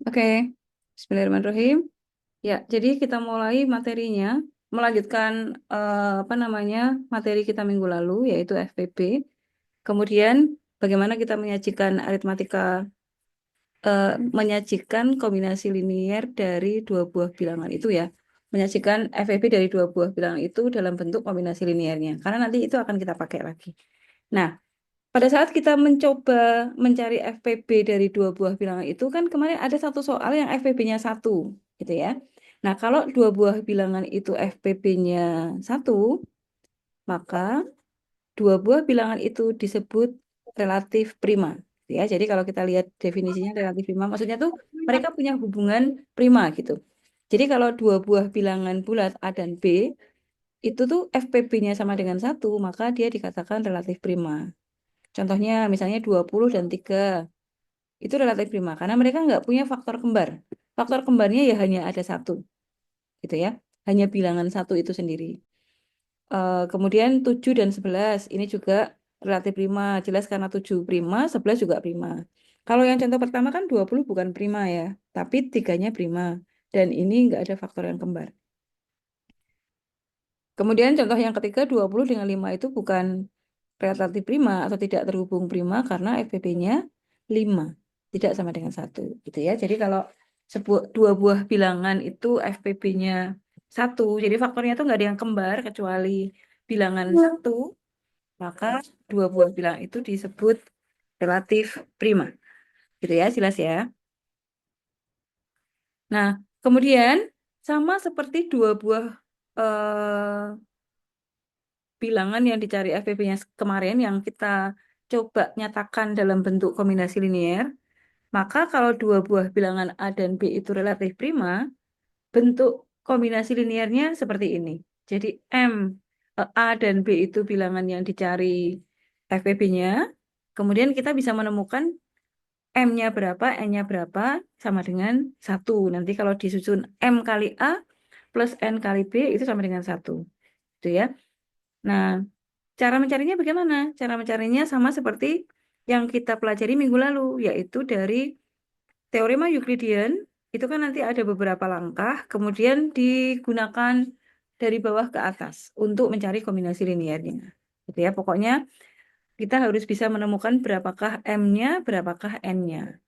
Oke, Bismillahirrahmanirrahim. Ya, jadi kita mulai materinya, melanjutkan apa namanya materi kita minggu lalu, yaitu FPB. Kemudian, bagaimana kita menyajikan aritmatika, eh, menyajikan kombinasi linier dari dua buah bilangan itu ya, menyajikan FPB dari dua buah bilangan itu dalam bentuk kombinasi liniernya, karena nanti itu akan kita pakai lagi. Nah, pada saat kita mencoba mencari FPB dari dua buah bilangan itu kan kemarin ada satu soal yang FPB-nya satu, gitu ya. Nah, kalau dua buah bilangan itu FPB-nya satu, maka dua buah bilangan itu disebut relatif prima. Ya, jadi kalau kita lihat definisinya relatif prima, maksudnya tuh mereka punya hubungan prima gitu. Jadi kalau dua buah bilangan bulat A dan B itu tuh FPB-nya sama dengan satu, maka dia dikatakan relatif prima. Contohnya misalnya 20 dan 3 itu relatif prima karena mereka nggak punya faktor kembar. Faktor kembarnya ya hanya ada satu, gitu ya. Hanya bilangan satu itu sendiri. Kemudian 7 dan 11 ini juga relatif prima. Jelas karena 7 prima, 11 juga prima. Kalau yang contoh pertama kan 20 bukan prima ya, tapi tiganya prima. Dan ini nggak ada faktor yang kembar. Kemudian contoh yang ketiga 20 dengan 5 itu bukan relatif prima atau tidak terhubung prima karena FPB-nya 5, tidak sama dengan satu, gitu ya. Jadi kalau dua buah bilangan itu FPB-nya satu, jadi faktornya itu nggak ada yang kembar kecuali bilangan satu, maka dua buah bilangan itu disebut relatif prima, gitu ya, jelas ya. Nah, kemudian sama seperti dua buah bilangan yang dicari FPB-nya kemarin yang kita coba nyatakan dalam bentuk kombinasi linier, maka kalau dua buah bilangan A dan B itu relatif prima, bentuk kombinasi liniernya seperti ini. Jadi A dan B itu bilangan yang dicari FPB-nya, kemudian kita bisa menemukan M-nya berapa, N-nya berapa, sama dengan satu. Nanti kalau disusun M kali A plus N kali B itu sama dengan satu. Itu ya. Nah, cara mencarinya bagaimana? Cara mencarinya sama seperti yang kita pelajari minggu lalu, yaitu dari teorema Euclidean, itu kan nanti ada beberapa langkah, kemudian digunakan dari bawah ke atas untuk mencari kombinasi liniernya. Gitu ya, pokoknya kita harus bisa menemukan berapakah M-nya, berapakah N-nya.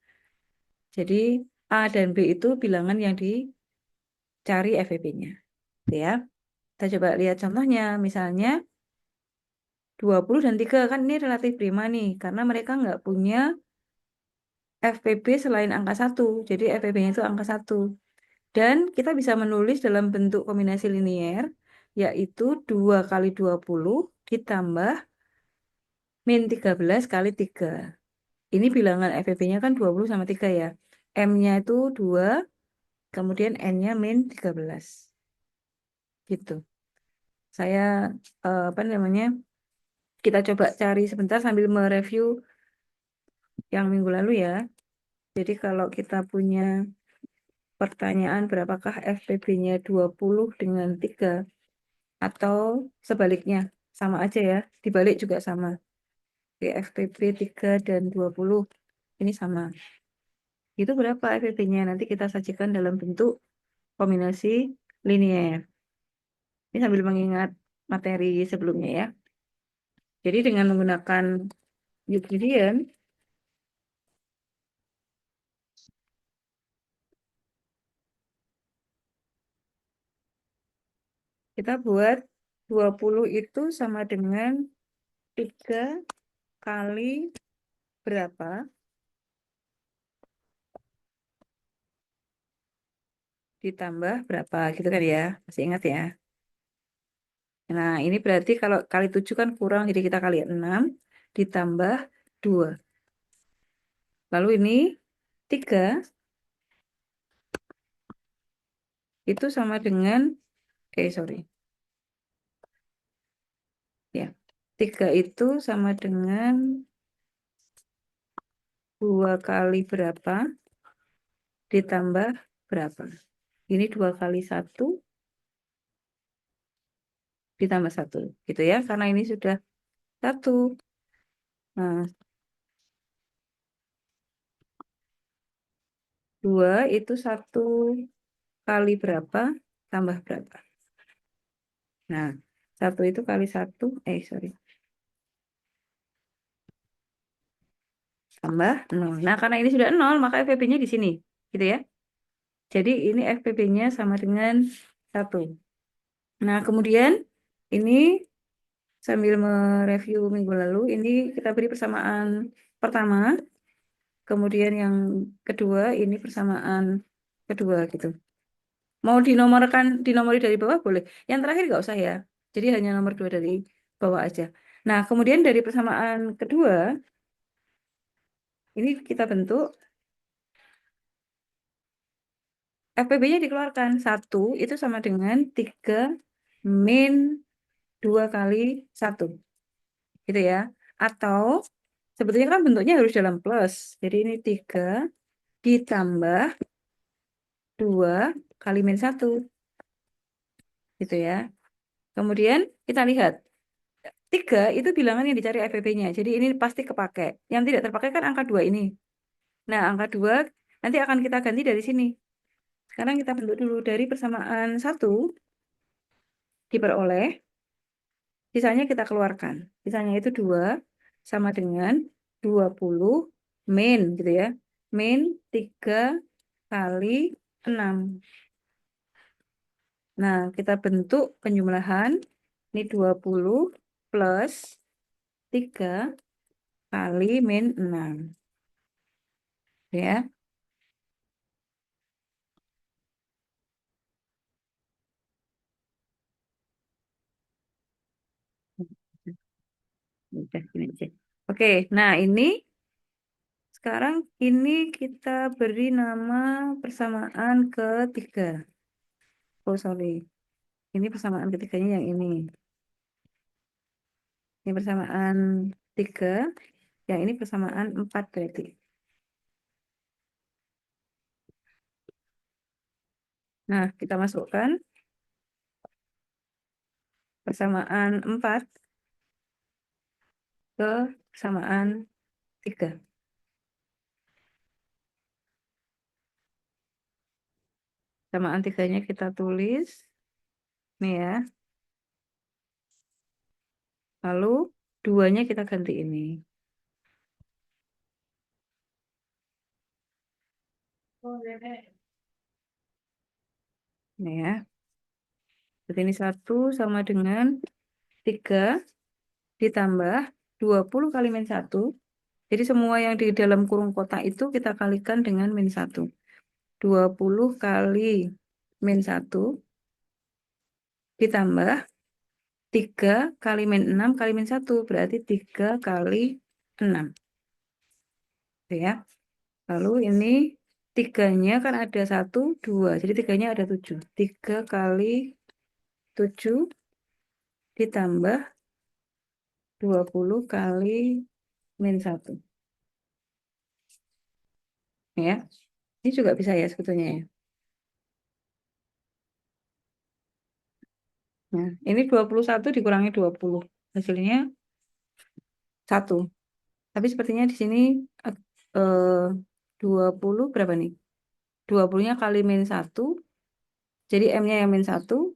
Jadi A dan B itu bilangan yang dicari FEB-nya. Gitu ya. Kita coba lihat contohnya, misalnya 20 dan 3 kan ini relatif prima nih, karena mereka nggak punya FPB selain angka satu. Jadi FPB-nya itu angka satu. Dan kita bisa menulis dalam bentuk kombinasi linier, yaitu 2 kali 20 ditambah min 13 kali 3. Ini bilangan FPB-nya kan 20 sama 3 ya. M-nya itu 2, kemudian N-nya min 13. Gitu. Saya, apa namanya, kita coba cari sebentar sambil mereview yang minggu lalu ya. Jadi kalau kita punya pertanyaan berapakah FPB-nya 20 dengan 3 atau sebaliknya, sama aja ya, dibalik juga sama. FPB 3 dan 20 ini sama. Itu berapa FPB-nya? Nanti kita sajikan dalam bentuk kombinasi linier. Ini sambil mengingat materi sebelumnya ya. Jadi dengan menggunakan Euclidean, kita buat 20 itu sama dengan 3 kali berapa ditambah berapa gitu kan ya. Masih ingat ya. Nah, ini berarti kalau kali 7 kan kurang, jadi kita kali 6 ditambah 2. Lalu ini 3 itu sama dengan, sorry, ya. 3 itu sama dengan 2 kali berapa ditambah berapa. Ini 2 kali 1 ditambah 1, gitu ya, karena ini sudah 1. Nah, 2 itu 1 kali berapa tambah berapa. Nah, 1 itu kali 1, sorry, tambah 0. Nah, karena ini sudah 0, maka FPB-nya di sini. Gitu ya. Jadi ini FPB-nya sama dengan 1. Nah, kemudian ini sambil mereview minggu lalu, ini kita beri persamaan pertama, kemudian yang kedua, ini persamaan kedua gitu. Mau dinomori dari bawah boleh. Yang terakhir nggak usah ya. Jadi hanya nomor 2 dari bawah aja. Nah, kemudian dari persamaan kedua, ini kita bentuk FPB-nya dikeluarkan. 1 itu sama dengan 3 min 2 kali 1. Gitu ya. Atau sebetulnya kan bentuknya harus dalam plus. Jadi ini 3 ditambah 2 kali min 1. Gitu ya. Kemudian kita lihat. 3 itu bilangan yang dicari FPB-nya. Jadi ini pasti kepakai. Yang tidak terpakai kan angka 2 ini. Nah, angka 2 nanti akan kita ganti dari sini. Sekarang kita bentuk dulu dari persamaan 1 diperoleh. Sisanya kita keluarkan. Sisanya itu 2 sama dengan 20 min gitu ya. Min 3 kali 6. Nah, kita bentuk penjumlahan. Ini 20 plus 3 kali min 6. Ya. Udah gini aja. Oke, nah ini sekarang ini kita beri nama persamaan ketiga. Oh, sorry. Ini persamaan ketiganya yang ini. Ini persamaan 3, yang ini persamaan 4 berarti. Nah, kita masukkan persamaan 4 ke persamaan 3. Persamaan 3-nya kita tulis. Nih ya. Lalu 2-nya kita ganti ini. Nih ya. Jadi ini 1 sama dengan 3 ditambah 20 kali min 1. Jadi semua yang di dalam kurung kotak itu kita kalikan dengan min 1. 20 kali min 1 ditambah 3 kali min 6 kali min 1. Berarti 3 kali 6. Gitu ya. Lalu ini 3-nya kan ada 1, 2. Jadi 3-nya ada 7. 3 kali 7 ditambah 20 kali min 1. Ya. Ini juga bisa ya sebetulnya ya. Nah, ini 21 dikurangi 20. Hasilnya 1. Tapi sepertinya di sini eh, 20 berapa nih? 20-nya kali min 1. Jadi M-nya yang min 1.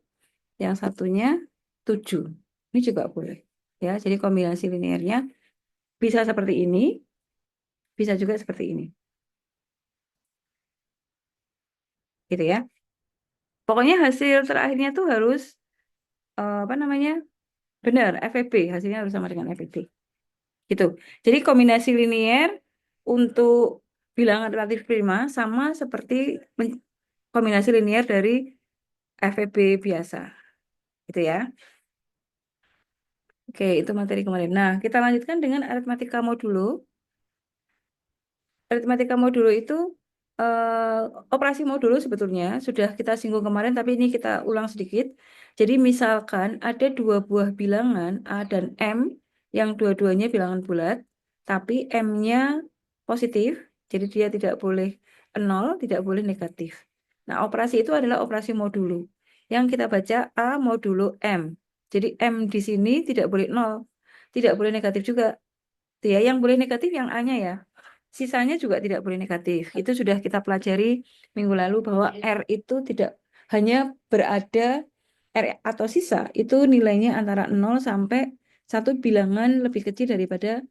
Yang satunya 7. Ini juga boleh. Ya, jadi kombinasi linearnya bisa seperti ini. Bisa juga seperti ini. Gitu ya. Pokoknya hasil terakhirnya tuh harus apa namanya? Benar, FVP. Hasilnya harus sama dengan FVP. Gitu. Jadi kombinasi linear untuk bilangan relatif prima sama seperti kombinasi linear dari FVB biasa. Gitu ya. Oke, itu materi kemarin. Nah, kita lanjutkan dengan aritmatika modulo. Aritmatika modulo itu eh, operasi modulo sebetulnya sudah kita singgung kemarin, tapi ini kita ulang sedikit. Jadi misalkan ada 2 buah bilangan A dan M yang dua-duanya bilangan bulat, tapi M-nya positif, jadi dia tidak boleh 0, tidak boleh negatif. Nah, operasi itu adalah operasi modulo. Yang kita baca A modulo M. Jadi M di sini tidak boleh 0, tidak boleh negatif juga. Itu ya, yang boleh negatif yang A-nya ya. sisanya juga tidak boleh negatif. Itu sudah kita pelajari minggu lalu bahwa R itu tidak hanya berada R atau sisa, itu nilainya antara 0 sampai satu bilangan lebih kecil daripada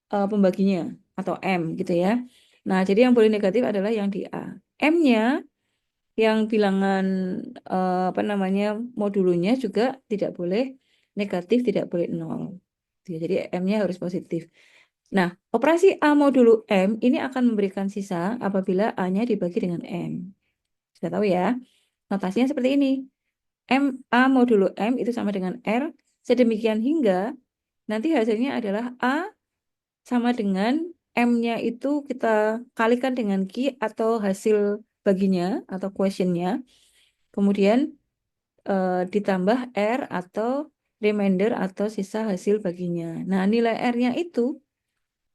pembaginya atau M gitu ya. Nah, jadi yang boleh negatif adalah yang di A. M-nya yang bilangan apa namanya modulunya juga tidak boleh negatif, tidak boleh 0. Jadi M-nya harus positif. Nah, operasi A modulo M ini akan memberikan sisa apabila A-nya dibagi dengan M. Sudah tahu ya? Notasinya seperti ini. M A modulo M itu sama dengan R. Sedemikian hingga nanti hasilnya adalah A sama dengan M-nya itu kita kalikan dengan Q atau hasil baginya atau quotient-nya. Kemudian ditambah R atau remainder atau sisa hasil baginya. Nah, nilai R-nya itu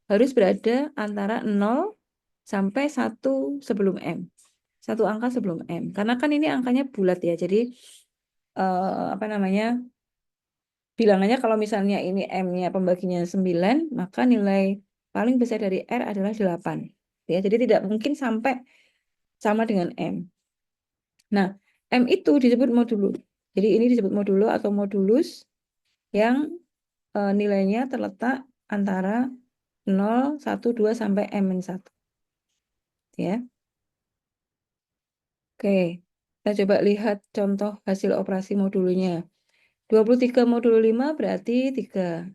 harus berada antara 0 sampai 1 sebelum M. Satu angka sebelum M. Karena kan ini angkanya bulat ya. Jadi apa namanya? Bilangannya kalau misalnya ini M-nya pembaginya 9, maka nilai paling besar dari R adalah 8. Ya, jadi tidak mungkin sampai sama dengan M. Nah, M itu disebut modulo. Jadi ini disebut modulo atau modulus yang nilainya terletak antara 0, 1, 2 sampai M-1. Ya. Oke, kita coba lihat contoh hasil operasi modulnya. 23 modulo 5 berarti 3.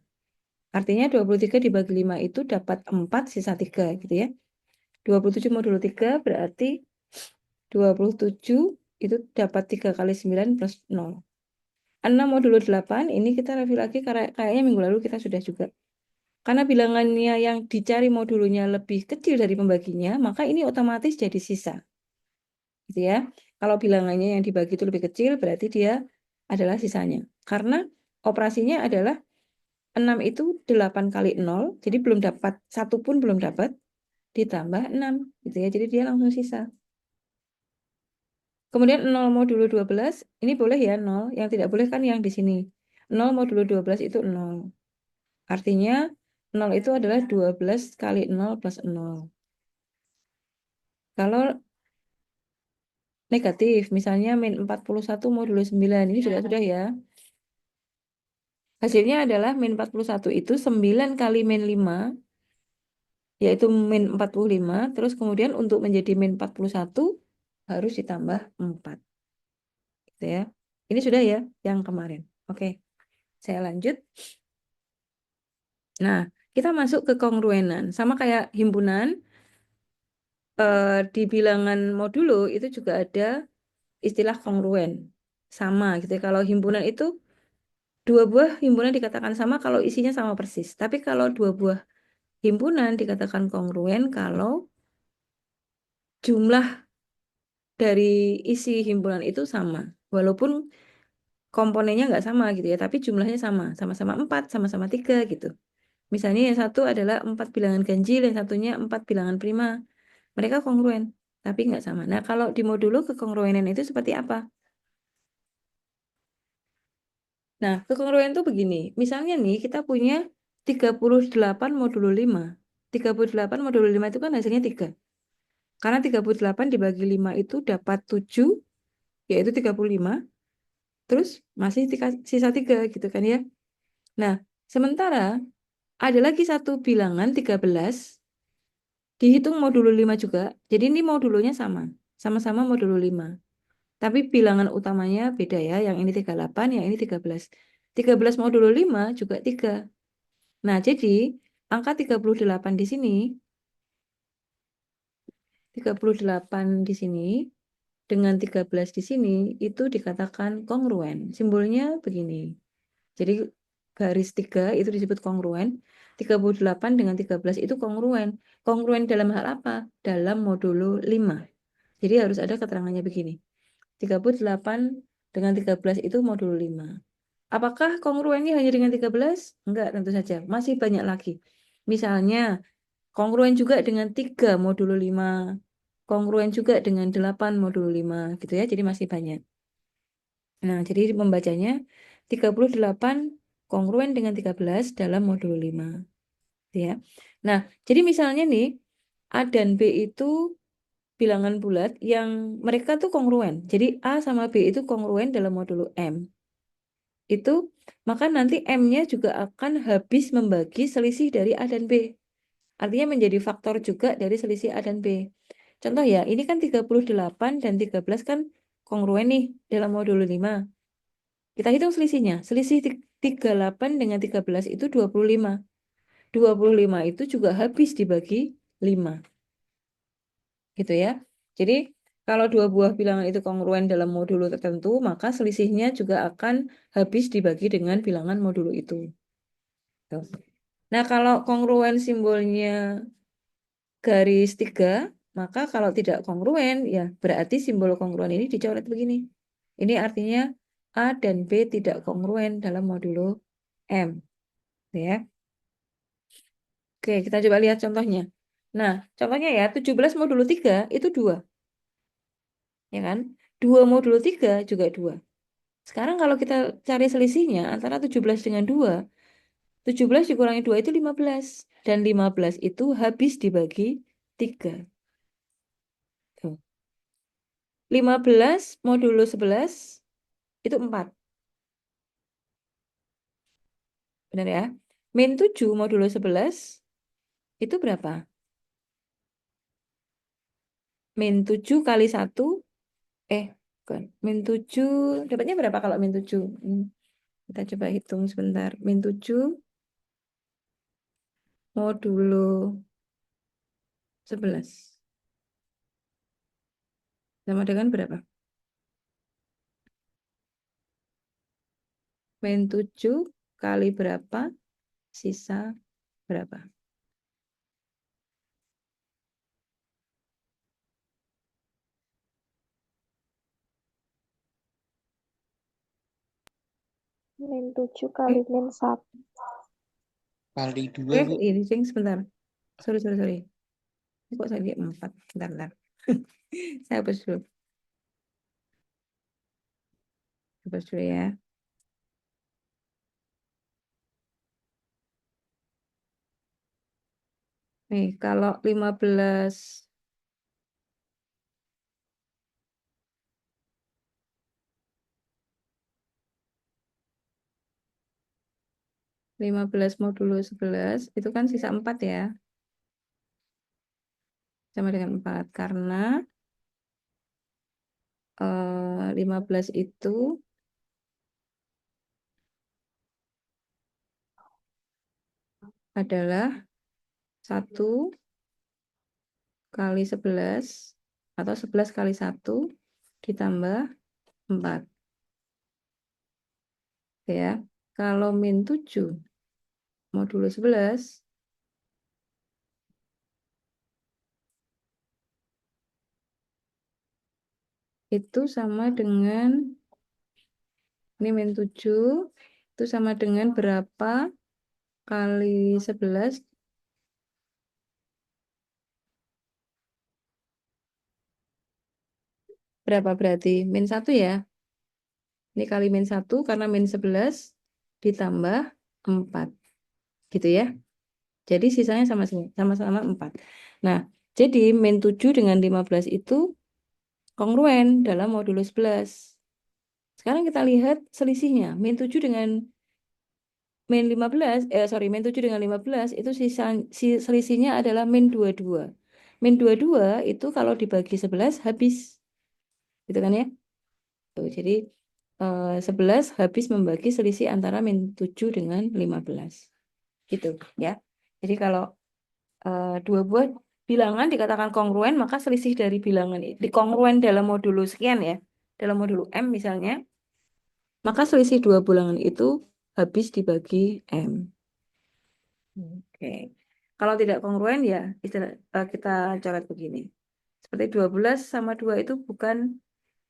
Artinya 23 dibagi 5 itu dapat 4 sisa 3 gitu ya. 27 modulo 3 berarti 27 itu dapat 3 kali 9 plus 0. 6 modulo 8 ini kita review lagi karena kayaknya minggu lalu kita sudah juga. Karena bilangannya yang dicari modulunya lebih kecil dari pembaginya, maka ini otomatis jadi sisa. Gitu ya. Kalau bilangannya yang dibagi itu lebih kecil, berarti dia adalah sisanya. Karena operasinya adalah 6 itu 8 kali 0, jadi belum dapat, satu pun belum dapat, ditambah 6. Gitu ya, jadi dia langsung sisa. Kemudian 0 modulo 12, ini boleh ya 0, yang tidak boleh kan yang di sini. 0 modulo 12 itu 0. Artinya 0 itu adalah 12 kali 0 plus 0. Kalau negatif, misalnya min 41 modulo 9, ini sudah ya. Hasilnya adalah min 41 itu 9 kali min 5, yaitu min 45. Terus kemudian untuk menjadi min 41 harus ditambah 4. Gitu ya. Ini sudah ya yang kemarin. Oke, saya lanjut. Nah, kita masuk ke kongruenan. Sama kayak himpunan, di bilangan modulo itu juga ada istilah kongruen. Sama gitu ya. Kalau himpunan itu dua buah himpunan dikatakan sama kalau isinya sama persis. Tapi kalau dua buah himpunan dikatakan kongruen kalau jumlah dari isi himpunan itu sama. Walaupun komponennya nggak sama gitu ya, tapi jumlahnya sama. Sama-sama 4, sama-sama 3 gitu. Misalnya yang satu adalah 4 bilangan ganjil, yang satunya 4 bilangan prima. Mereka kongruen, tapi nggak sama. Nah, kalau di modulo kekongruenan itu seperti apa? Nah, kekongruenan itu begini. Misalnya nih, kita punya 38 modulo 5. 38 modulo 5 itu kan hasilnya 3. Karena 38 dibagi 5 itu dapat 7, yaitu 35. Terus masih sisa 3 gitu kan ya. Nah, sementara ada lagi satu bilangan 13, dihitung modulo 5 juga. Jadi ini modulonya sama. Sama-sama modulo 5. Tapi bilangan utamanya beda ya. Yang ini 38, yang ini 13. 13 modulo 5 juga 3. Nah, jadi angka 38 di sini, 38 di sini, dengan 13 di sini, itu dikatakan kongruen. Simbolnya begini. Jadi garis 3 itu disebut kongruen. 38 dengan 13 itu kongruen. Kongruen dalam hal apa? Dalam modulo 5. Jadi harus ada keterangannya begini. 38 dengan 13 itu modulo 5. Apakah kongruennya hanya dengan 13? Enggak, tentu saja. Masih banyak lagi. Misalnya, kongruen juga dengan 3 modulo 5. Kongruen juga dengan 8 modulo 5. Gitu ya, jadi masih banyak. Nah, jadi membacanya 38 kongruen dengan 13 dalam modulo 5. Gitu ya. Nah, jadi misalnya nih, A dan B itu bilangan bulat yang mereka tuh kongruen. Jadi A sama B itu kongruen dalam modulo M. Itu maka nanti M-nya juga akan habis membagi selisih dari A dan B. Artinya menjadi faktor juga dari selisih A dan B. Contoh ya, ini kan 38 dan 13 kan kongruen nih dalam modulo 5. Kita hitung selisihnya. Selisih 38 dengan 13 itu 25. 25 itu juga habis dibagi 5. Gitu ya. Jadi kalau dua buah bilangan itu kongruen dalam modulo tertentu, maka selisihnya juga akan habis dibagi dengan bilangan modulo itu. Tuh. Nah, kalau kongruen simbolnya garis 3, maka kalau tidak kongruen, ya berarti simbol kongruen ini dicoret begini. Ini artinya A dan B tidak kongruen dalam modulo M. Ya. Oke, kita coba lihat contohnya. Nah, contohnya ya, 17 modulo 3 itu 2. Ya kan? 2 modulo 3 juga 2. Sekarang kalau kita cari selisihnya antara 17 dengan 2, 17 dikurangi 2 itu 15. Dan 15 itu habis dibagi 3. Tuh. 15 modulo 11 itu 4. Benar ya? Min 7 modulo 11 itu berapa? Min 7 kali 1, bukan. Min 7, dapatnya berapa kalau min 7? Kita coba hitung sebentar. Min 7 modulo 11. Sama dengan berapa? Min 7 kali berapa? Sisa berapa? Min 7 kali Eh, min 1. Kali 2, Bu. ini Jeng, sebentar. Sorry, sorry, sorry. Ini kok saya lihat 4? Bentar, bentar. Saya hapus dulu. Hapus dulu ya. Nih, kalau 15 modulo 11 itu kan sisa 4 ya. Sama dengan 4 karena 15 itu adalah 1 kali 11 atau 11 kali 1 ditambah 4 ya. Kalau min 7 modulo 11 itu sama dengan ini min 7 itu sama dengan berapa kali 11 berapa berarti min 1 ya. Ini kali min 1 karena min 11 ditambah 4 gitu ya. Jadi sisanya sama-sama 4. Nah, jadi min 7 dengan 15 itu kongruen dalam modulo 11. Sekarang kita lihat selisihnya. Min 7 dengan min 15, min 7 dengan 15 itu selisihnya adalah min 22. Min 22 itu kalau dibagi 11 habis. Gitu kan ya? Tuh, jadi 11 habis membagi selisih antara min 7 dengan 15. Gitu ya. Jadi kalau dua buah bilangan dikatakan kongruen, maka selisih dari bilangan di kongruen dalam modulo sekian ya, dalam modulo M misalnya, maka selisih dua bilangan itu habis dibagi M. Oke. Kalau tidak kongruen ya kita coret begini. Seperti 12 sama 2 itu bukan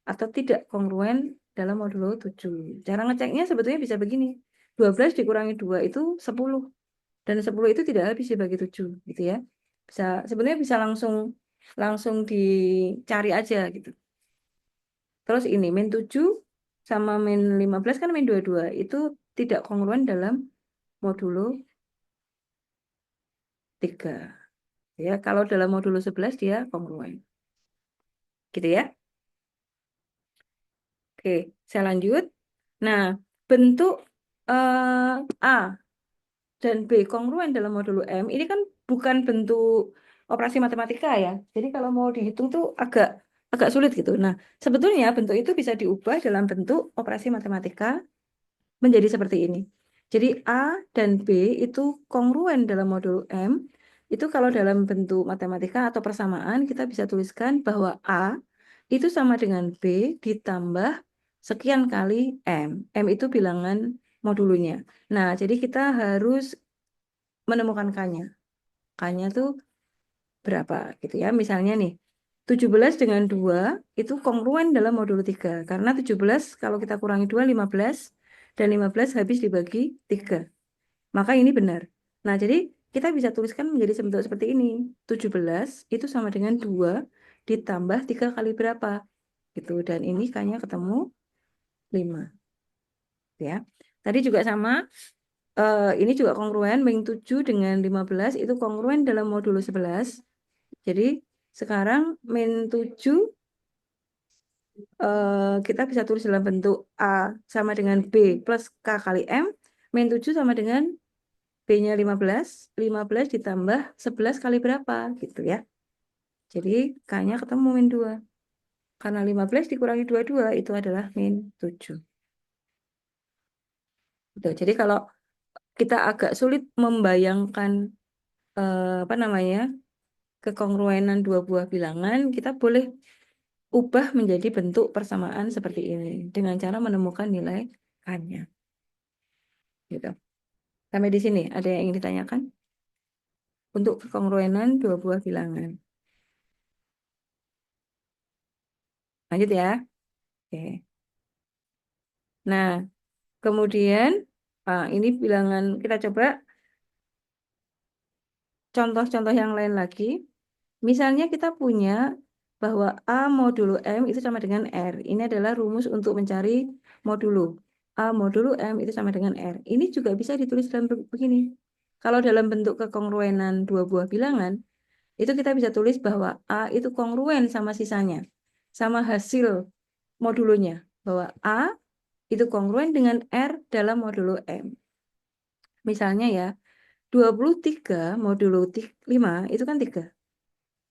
atau tidak kongruen dalam modulo 7. Cara ngeceknya sebetulnya bisa begini. 12 dikurangi 2 itu 10. Dan 10 itu tidak habis dibagi 7 gitu ya. Bisa sebenarnya bisa langsung langsung dicari aja gitu. Terus ini min 7 sama min 15 kan min 22 itu tidak kongruen dalam modulo 3. Ya, kalau dalam modulo 11 dia kongruen. Gitu ya. Oke, saya lanjut. Nah, bentuk A dan B kongruen dalam modulo M ini kan bukan bentuk operasi matematika ya. Jadi kalau mau dihitung tuh agak agak sulit gitu. Nah, sebetulnya bentuk itu bisa diubah dalam bentuk operasi matematika menjadi seperti ini. Jadi A dan B itu kongruen dalam modul M. Itu kalau dalam bentuk matematika atau persamaan kita bisa tuliskan bahwa A itu sama dengan B ditambah sekian kali M. M itu bilangan modulunya. Nah, jadi kita harus menemukan K-nya. K-nya tuh berapa gitu ya. Misalnya nih, 17 dengan 2 itu kongruen dalam modul 3. Karena 17 kalau kita kurangi 2, 15. Dan 15 habis dibagi 3. Maka ini benar. Nah, jadi kita bisa tuliskan menjadi bentuk seperti ini. 17 itu sama dengan 2 ditambah 3 kali berapa. Gitu. Dan ini K-nya ketemu 5. Ya. Tadi juga sama. Ini juga kongruen. Min 7 dengan 15 itu kongruen dalam modul 11. Jadi sekarang min 7 kita bisa tulis dalam bentuk A sama dengan B plus K kali M. Min 7 sama dengan B-nya 15. 15 ditambah 11 kali berapa gitu ya. Jadi K-nya ketemu min 2. Karena 15 dikurangi 22 itu adalah min 7. Gitu. Jadi kalau kita agak sulit membayangkan apa namanya kekongruenan dua buah bilangan, kita boleh ubah menjadi bentuk persamaan seperti ini dengan cara menemukan nilai K-nya. Gitu. Sampai di sini ada yang ingin ditanyakan untuk kekongruenan dua buah bilangan. Lanjut ya. Oke. Nah, kemudian ini bilangan kita coba contoh-contoh yang lain lagi. Misalnya kita punya bahwa A modulo M itu sama dengan R. Ini adalah rumus untuk mencari modulo. A modulo M itu sama dengan R. Ini juga bisa ditulis dalam begini. Kalau dalam bentuk kekongruenan dua buah bilangan, itu kita bisa tulis bahwa A itu kongruen sama sisanya. Sama hasil modulonya. Bahwa A itu kongruen dengan R dalam modulo M. Misalnya ya, 23 modulo 5 itu kan 3.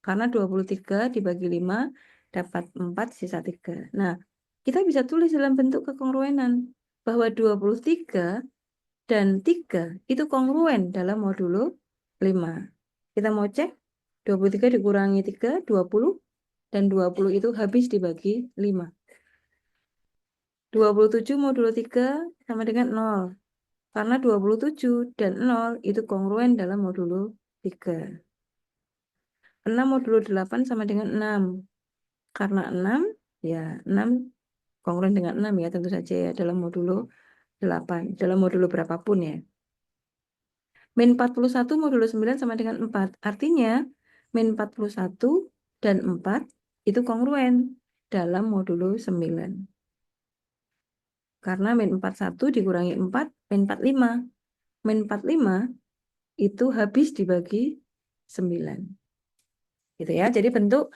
Karena 23 dibagi 5 dapat 4 sisa 3. Nah, kita bisa tulis dalam bentuk kekongruenan bahwa 23 dan 3 itu kongruen dalam modulo 5. Kita mau cek 23 dikurangi 3, 20. Dan 20 itu habis dibagi 5. 27 modulo 3 sama dengan 0. Karena 27 dan 0 itu kongruen dalam modulo 3. 6 modulo 8 sama dengan 6. Karena 6, ya 6 kongruen dengan 6 ya tentu saja ya dalam modulo 8. Dalam modulo berapapun ya. Min 41 modulo 9 sama dengan 4. Artinya min 41 dan 4 itu kongruen dalam modulo 9. Karena min 41 dikurangi 4, min 45. Min 45 itu habis dibagi 9. Gitu ya. Jadi bentuk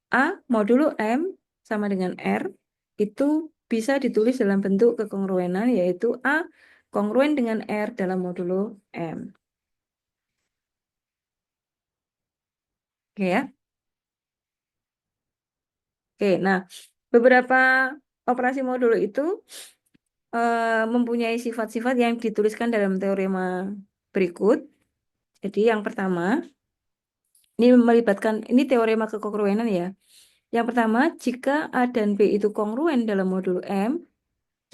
A modulo M sama dengan R itu bisa ditulis dalam bentuk kekongruenan yaitu A kongruen dengan R dalam modulo M. Oke ya. Oke, nah beberapa operasi modulo itu mempunyai sifat-sifat yang dituliskan dalam teorema berikut. Jadi yang pertama, ini melibatkan, ini teorema kekongruenan ya. Yang pertama, jika A dan B itu kongruen dalam modulo M,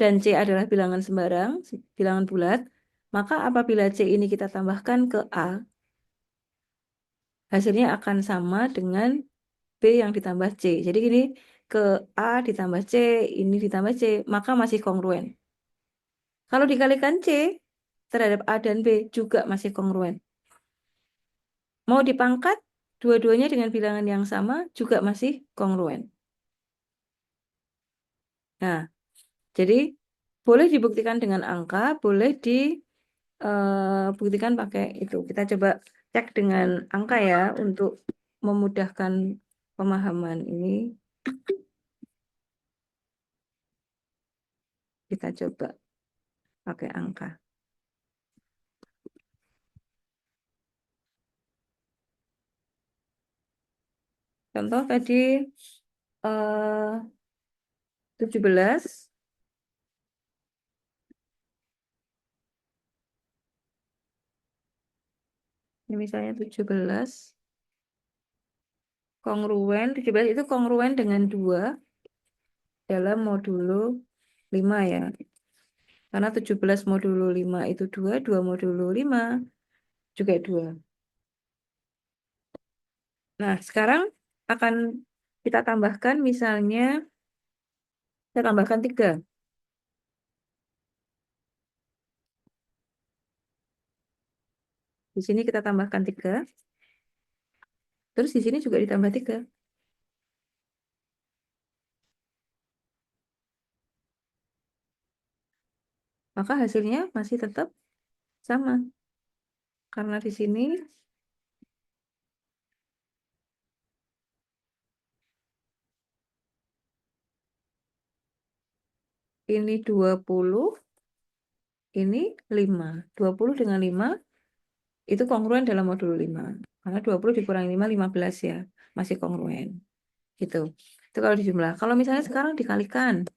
dan C adalah bilangan sembarang, bilangan bulat, maka apabila C ini kita tambahkan ke A, hasilnya akan sama dengan B yang ditambah C. Jadi ini ke A ditambah C, ini ditambah C, maka masih kongruen. Kalau dikalikan C terhadap A dan B juga masih kongruen. Mau dipangkat, dua-duanya dengan bilangan yang sama juga masih kongruen. Nah, jadi boleh dibuktikan dengan angka, boleh dibuktikan pakai itu. Kita coba cek dengan angka ya untuk memudahkan pemahaman ini. Kita coba pakai angka. Contoh tadi 17. Ini misalnya 17 kongruen, 17 itu kongruen dengan 2 dalam modulo 5 ya. Karena 17 modulo 5 itu 2, 2 modulo 5 juga 2. Nah, sekarang akan kita tambahkan misalnya, kita tambahkan 3. Di sini kita tambahkan 3. Terus di sini juga ditambah 3. Maka hasilnya masih tetap sama. Karena di sini ini 20, ini 5. 20 dengan 5 itu kongruen dalam modul 5. Karena 20 dikurangi 5, 15 ya. Masih kongruen. Gitu. Itu kalau dijumlah. Kalau misalnya sekarang dikalikan.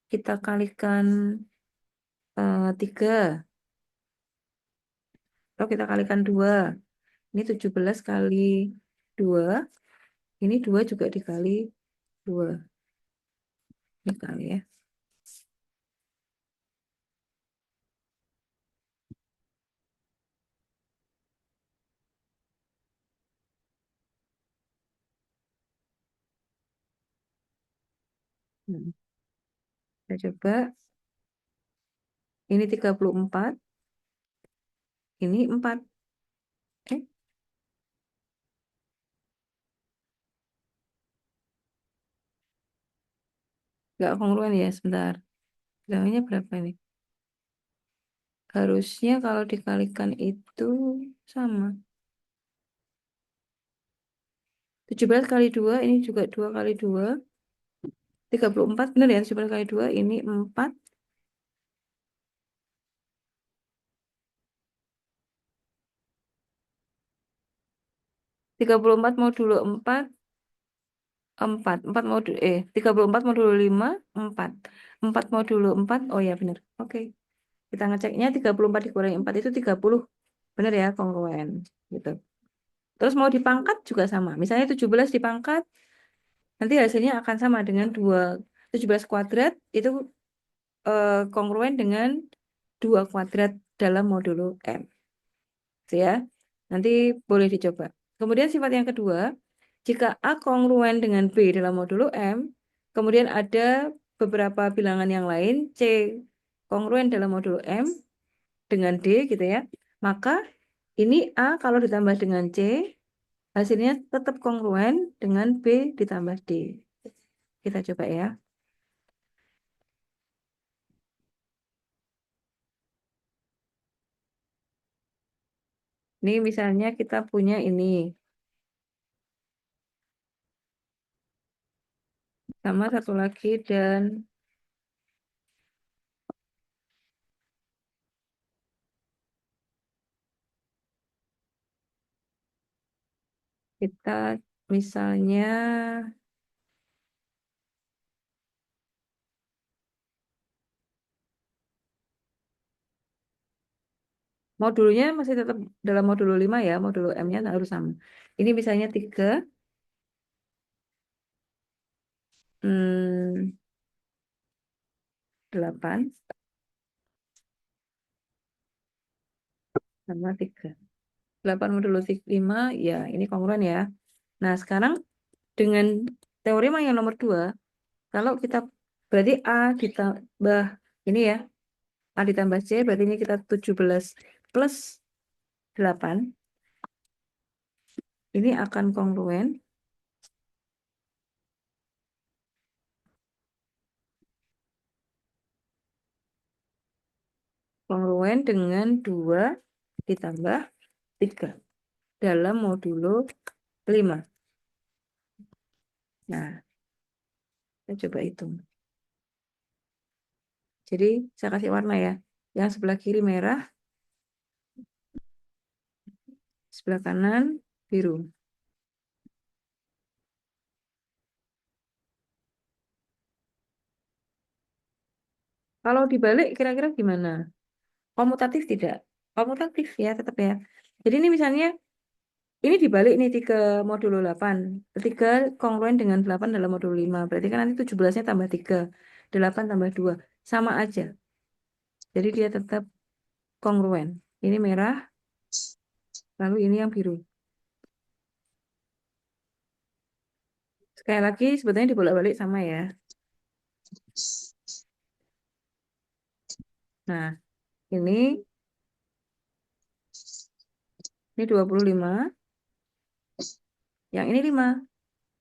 Kita kalikan 3. Atau kita kalikan 2. Ini 17 kali 2. Ini 2 juga dikali 2. Dikali ya. Hmm. Kita coba. Ini 34. Ini 4. Eh, nggak kongruen ya, sebentar. Bilangnya berapa ini? Harusnya kalau dikalikan itu sama. 17 kali 2, ini juga 2 kali 2. 34, benar ya, 17 kali 2, ini 4. 34 modulo 4, 4 modulo, 34 modulo 5, 4. 4 modulo 4, oh ya benar. Oke. Kita ngeceknya 34 dikurangi 4 itu 30. Benar ya, kongruen. Gitu. Terus mau dipangkat juga sama. Misalnya 17 dipangkat, nanti hasilnya akan sama dengan 17 kuadrat, itu kongruen dengan 2 kuadrat dalam modulo M. Gitu ya. Nanti boleh dicoba. Kemudian sifat yang kedua, jika A kongruen dengan B dalam modulo M, kemudian ada beberapa bilangan yang lain, C kongruen dalam modulo M dengan D gitu ya, maka ini A kalau ditambah dengan C, hasilnya tetap kongruen dengan B ditambah D. Kita coba ya. Ini misalnya kita punya ini. Sama satu lagi dan kita misalnya modulnya masih tetap dalam modulo 5 ya, modulo M-nya harus sama. Ini misalnya 3, 8 sama 3. 8 modulo 5, ya ini kongruen ya. Nah sekarang dengan teorema yang nomor 2, kalau kita berarti A ditambah ini ya, A ditambah C, berarti ini kita 17 plus 8. Ini akan kongruen dengan 2 ditambah 3. dalam modulo 5. Nah, kita coba hitung. Jadi, saya kasih warna ya. Yang sebelah kiri merah, sebelah kanan biru. Kalau dibalik, kira-kira gimana? Komutatif tidak? Komutatif ya, tetap ya. Jadi ini misalnya, ini dibalik nih 3 modulo 8. 3 kongruen dengan 8 dalam modulo 5. Berarti kan nanti 17-nya tambah 3. 8 tambah 2. Sama aja. Jadi dia tetap kongruen. Ini merah, lalu ini yang biru. Sekali lagi, sebetulnya dibolak-balik sama ya. Nah, ini 25. Yang ini 5.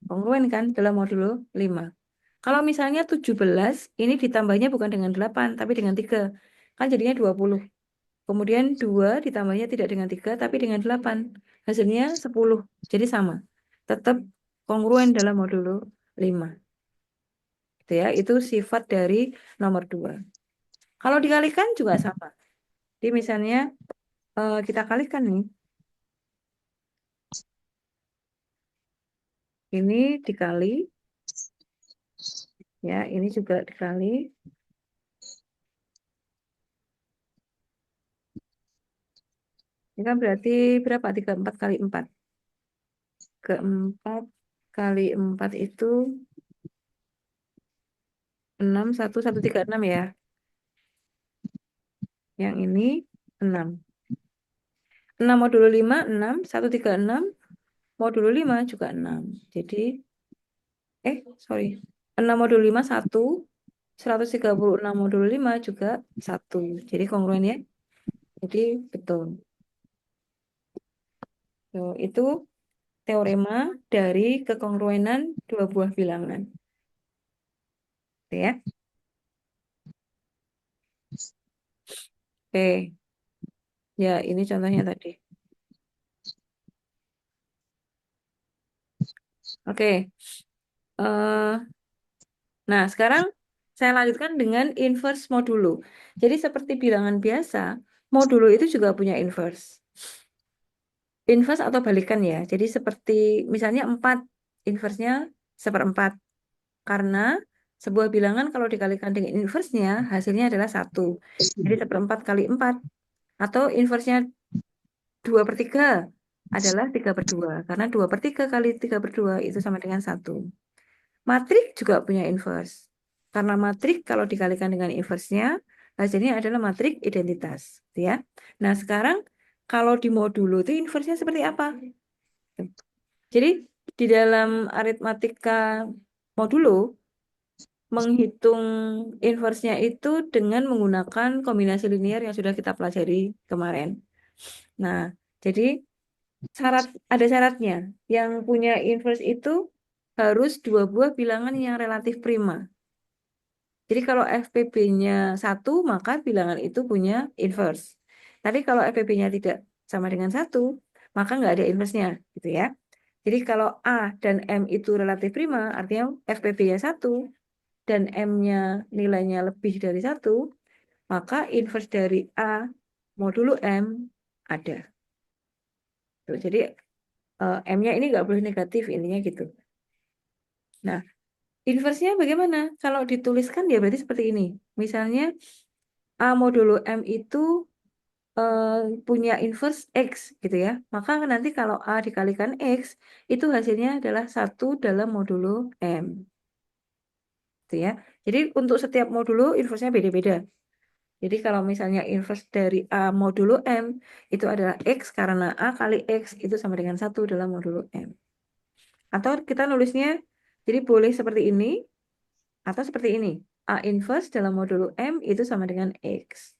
Kongruen kan dalam modulo 5. Kalau misalnya 17, ini ditambahnya bukan dengan 8, tapi dengan 3. Kan jadinya 20. Kemudian 2 ditambahnya tidak dengan 3, tapi dengan 8. Hasilnya 10. Jadi sama. Tetap kongruen dalam modulo 5. Gitu ya, itu sifat dari nomor 2. Kalau dikalikan juga sama. Jadi misalnya kita kalikan nih. Ini dikali. Ya, ini juga dikali. Ini kan berarti berapa? 34 kali 4. 4 kali 4 itu 6, 1, 1, 3, 6 ya. Yang ini 6. 6 modulo 5, 6, 1, 3, 6. Modulo 5 juga 6. Jadi, sorry. 6 modulo 5, 1. 136 modulo 5 juga 1. Jadi kongruen ya. Jadi betul. So, itu teorema dari kekongruenan dua buah bilangan. Gitu ya. Oke. Ya, ini contohnya tadi. Oke. Nah, sekarang saya lanjutkan dengan inverse modulo. Jadi seperti bilangan biasa, modulo itu juga punya inverse. Inverse atau balikan ya. Jadi seperti misalnya 4, inverse-nya 1/4. Karena sebuah bilangan kalau dikalikan dengan inverse-nya, hasilnya adalah 1. Jadi 1/4 kali 4. Atau inverse-nya 2/3 adalah 3/2. Karena 2/3 kali 3/2 itu sama dengan 1. Matrik juga punya inverse. Karena matrik kalau dikalikan dengan inverse-nya, hasilnya adalah matrik identitas. Gitu ya. Nah, sekarang kalau di modulo itu inverse-nya seperti apa? Jadi, di dalam aritmatika modulo, menghitung inverse-nya itu dengan menggunakan kombinasi linear yang sudah kita pelajari kemarin. Nah, jadi ada syaratnya. Yang punya inverse itu harus dua buah bilangan yang relatif prima. Jadi kalau FPB-nya 1, maka bilangan itu punya inverse. Tapi kalau FPB-nya tidak sama dengan 1, maka nggak ada inverse-nya. Gitu ya. Jadi kalau A dan M itu relatif prima, artinya FPB-nya 1, dan M-nya nilainya lebih dari 1, maka inverse dari A modulo M ada. Tuh, jadi M-nya ini nggak boleh negatif, intinya gitu. Nah, inverse-nya bagaimana? Kalau dituliskan ya berarti seperti ini. Misalnya A modulo M itu punya inverse X gitu ya. Maka nanti kalau A dikalikan X, itu hasilnya adalah 1 dalam modulo M. Gitu ya. Jadi untuk setiap modulo inverse-nya beda-beda. Jadi kalau misalnya inverse dari A modulo M, itu adalah X karena A kali X itu sama dengan 1 dalam modulo M. Atau kita nulisnya, jadi boleh seperti ini, atau seperti ini. A inverse dalam modulo M itu sama dengan X.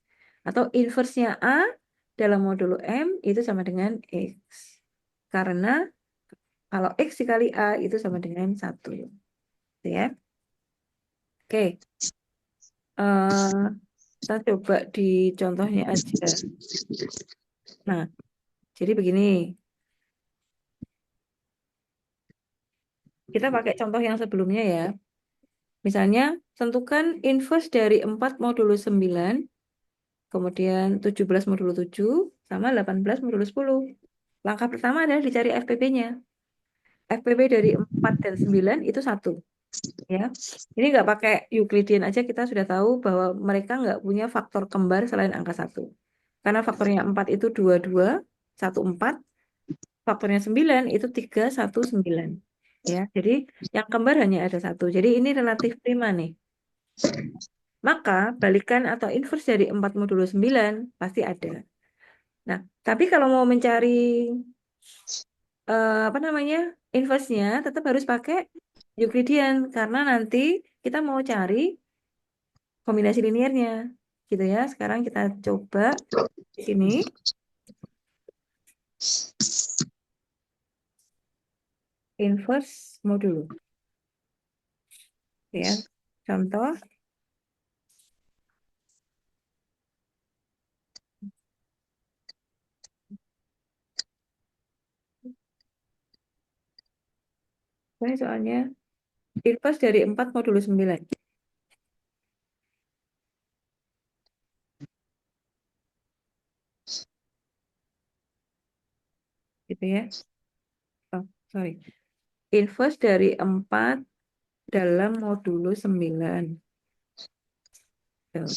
Atau inverse-nya A dalam modulo M itu sama dengan X. Karena kalau X dikali A itu sama dengan 1. Gitu ya. Oke. Kita coba di contohnya aja. Nah, jadi begini. Kita pakai contoh yang sebelumnya ya. Misalnya, tentukan inverse dari 4 modulus 9, kemudian 17 modulus 7, sama 18 modulus 10. Langkah pertama adalah dicari FPP-nya. FPP dari 4 dan 9 itu 1. Ya. Ini nggak pakai Euclidean aja kita sudah tahu bahwa mereka nggak punya faktor kembar selain angka 1. Karena faktornya 4 itu 22, 1, 4. Faktornya 9 itu 3, 1, 9. Ya, jadi yang kembar hanya ada 1. Jadi ini relatif prima nih. Maka balikan atau inverse dari 4 modulus 9 pasti ada. Nah, tapi kalau mau mencari apa namanya inverse-nya tetap harus pakai Euclidean karena nanti kita mau cari kombinasi linearnya gitu ya. Sekarang kita coba di sini inverse modulo ya. Contoh ini soalnya inverse dari 4 modulus 9 gitu ya. Oh, sorry. Inverse dari 4 dalam modulus 9. Tuh.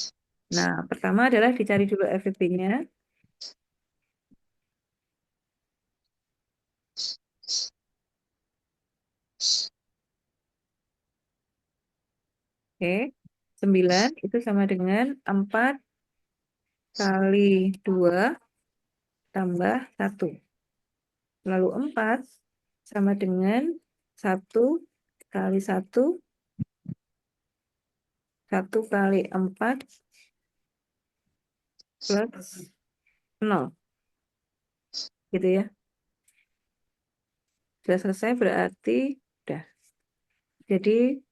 Nah, pertama adalah dicari dulu FVP-nya. Oke. 9 itu sama dengan 4 kali 2 tambah 1. Lalu 4 sama dengan 1 kali 1, 1 kali 4 plus 0. Gitu ya. Sudah selesai berarti udah. Jadi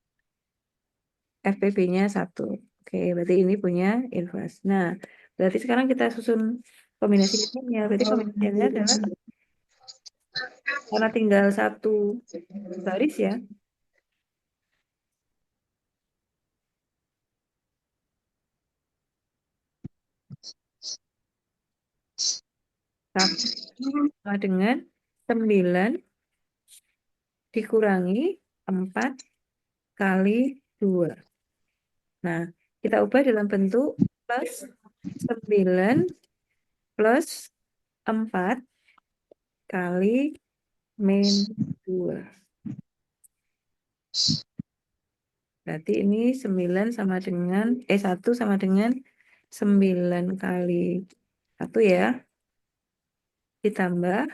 FPP-nya 1. Oke, berarti ini punya inverse. Nah, berarti sekarang kita susun kombinasi linearnya. Berarti kombinasi linearnya adalah karena tinggal satu baris ya. Satu sama dengan 9 dikurangi 4 kali 2. Nah, kita ubah dalam bentuk plus 9 plus 4 kali min 2. Berarti ini 9 sama dengan, 1 sama dengan 9 kali 1 ya. Ditambah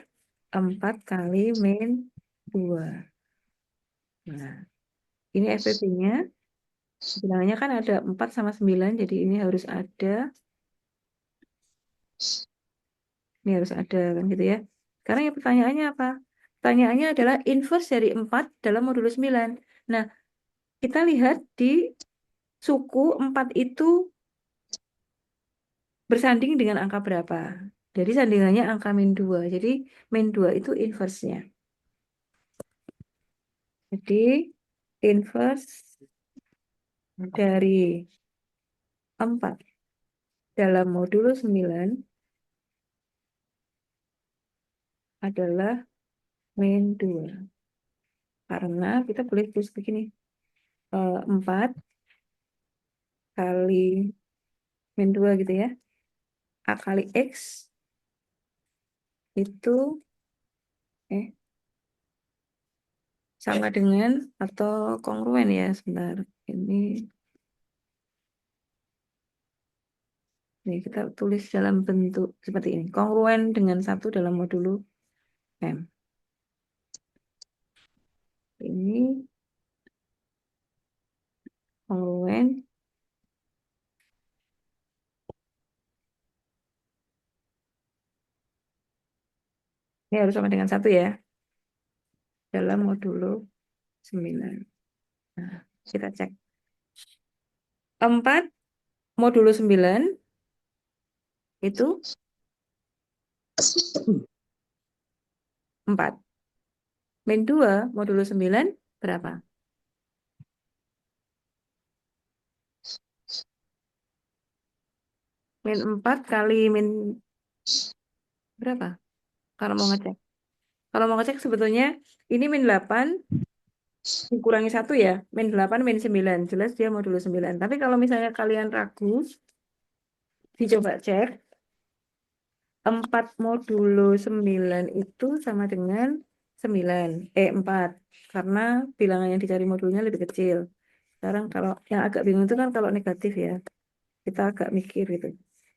4 kali min 2. Nah, ini FPP-nya. Bilangannya kan ada 4 sama 9, jadi ini harus ada kan gitu ya. Sekarang ya pertanyaannya apa? Pertanyaannya adalah inverse dari 4 dalam modulus 9. Nah, kita lihat di suku 4 itu bersanding dengan angka berapa. Jadi sandingannya angka min 2. Jadi min 2 itu inverse-nya. Jadi inverse dari 4 dalam modulus 9 adalah min 2. Karena kita boleh tulis begini. 4 kali min 2 gitu ya. A kali X itu sama dengan atau kongruen ya. Sebentar. Ini kita tulis dalam bentuk seperti ini. Kongruen dengan 1 dalam modulo M. Ini kongruen. Ini harus sama dengan 1 ya. Dalam modulo 9. Nah, kita cek. 4 modulo 9 itu 4. Min 2 modulo 9 berapa? Min 4 kali min berapa? Kalau mau ngecek. Kalau mau ngecek sebetulnya ini min 8 dikurangi 1 ya. Min 8 min 9. Jelas dia modulo 9. Tapi kalau misalnya kalian ragu, dicoba cek. 4 modulo 9 itu sama dengan 9. 4. Karena bilangan yang dicari modulnya lebih kecil. Sekarang kalau yang agak bingung itu kan kalau negatif ya. Kita agak mikir gitu.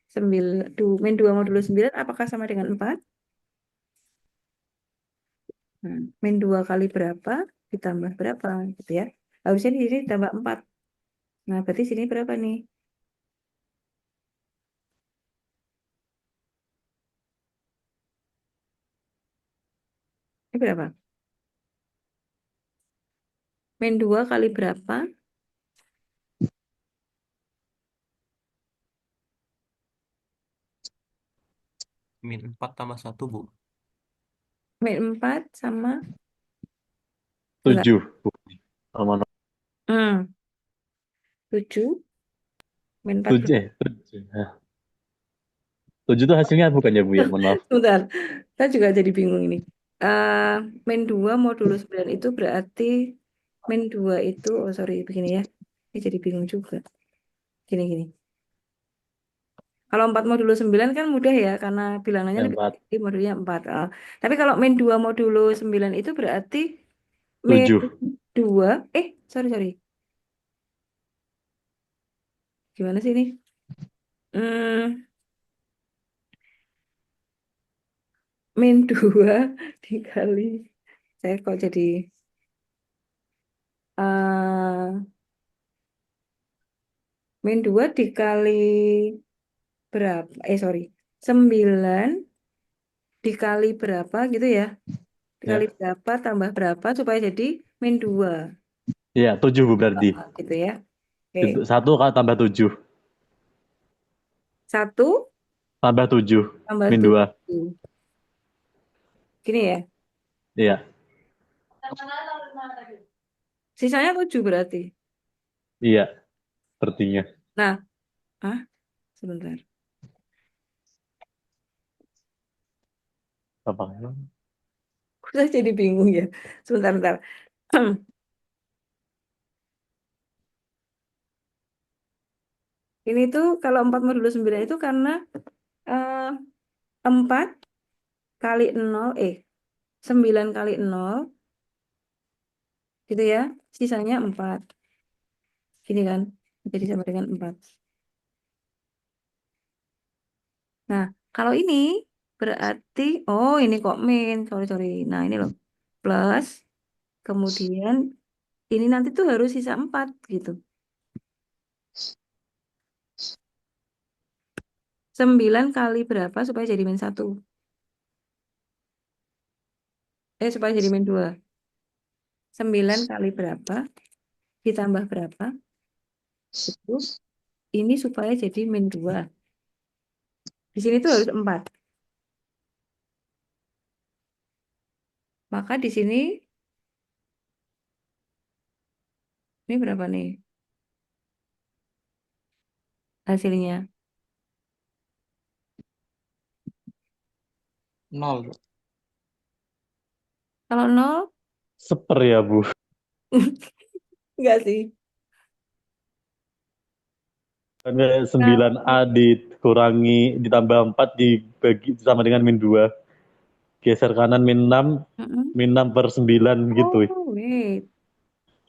9, min 2 modulo 9 apakah sama dengan 4? Min 2 kali berapa ditambah berapa gitu ya. Harusnya di sini tambah 4. Nah, berarti sini berapa nih? Ini berapa? Min 2 kali berapa? Min 4 tambah 1, Bu. Min 4 sama enggak? 7. Sama Hmm, 7 min 4 7 7. Nah, 7 itu hasilnya bukan ya Bu ya? Mohon maaf. Bentar, saya juga jadi bingung ini. Eh min 2 modulo 9 itu berarti min 2 itu, oh sorry, begini ya. Ini jadi bingung juga. Gini. Kalau 4 modulo 9 kan mudah ya, karena bilangannya Yang lebih 4. kecil, modulnya 4. Tapi kalau min 2 modulo 9 itu berarti min 7. 2, sorry. Gimana sih ini? Hmm, min 2 dikali, saya kok jadi, eh min 2 dikali berapa? Sorry. 9 dikali berapa gitu ya? Dikali Ya. berapa tambah berapa supaya jadi min 2 Iya, 7 Bu berarti. gitu ya. Oke. Itu 1 kalau tambah 7. 1 Tambah 7. tambah Min 2. 7. Gini ya. Iya. Sisanya 7 berarti. Iya, sepertinya. Nah, sebentar. Apa? Saya jadi bingung ya. Sebentar. Ini tuh kalau 4 modulo 9 itu karena eh, 4 kali 0, 9 kali 0 gitu ya. Sisanya 4. Gini kan. Jadi sama dengan 4. Nah, kalau ini berarti, oh ini kok min, sorry. Nah, ini loh. Plus, kemudian ini nanti tuh harus sisa 4 gitu. 9 kali berapa supaya jadi min 1? Supaya jadi min 2. 9 kali berapa ditambah berapa? Itu ini supaya jadi min 2. Di sini tuh harus 4. Maka di sini ini berapa nih hasilnya? 0, Bu. Kalau 0, Seper ya Bu. enggak sih. Karena Nah, 9A dikurangi ditambah 4 dibagi sama dengan min 2. Geser kanan min 6, mm-mm. min 6 per 9 gitu. Oh, wait.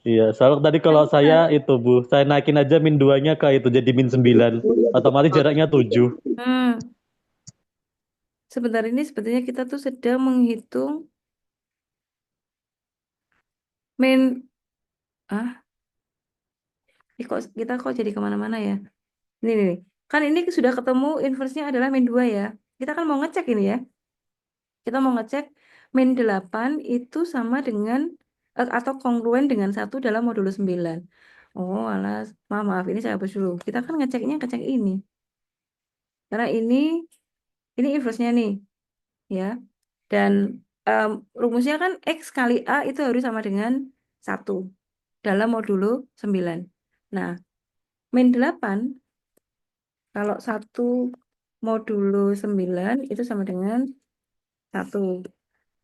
Iya, soalnya tadi kalau saya Bentar. itu Bu, saya naikin aja min 2-nya ke itu jadi min 9. Otomatis jaraknya 7. Hmm, sebentar ini sebetulnya kita tuh sedang menghitung min, kok kita kok jadi kemana-mana ya? Nih. Kan ini sudah ketemu inverse-nya adalah min 2 ya. Kita kan mau ngecek ini ya. Kita mau ngecek min 8 itu sama dengan atau kongruen dengan 1 dalam modulo 9. Oh, alas. Maaf, ini saya hapus dulu. Kita kan ngecek ini. Karena ini inverse-nya nih, ya. Dan em, rumusnya kan X kali A itu harus sama dengan 1 dalam modulo 9. Nah, min 8, kalau 1 modulo 9 itu sama dengan 1.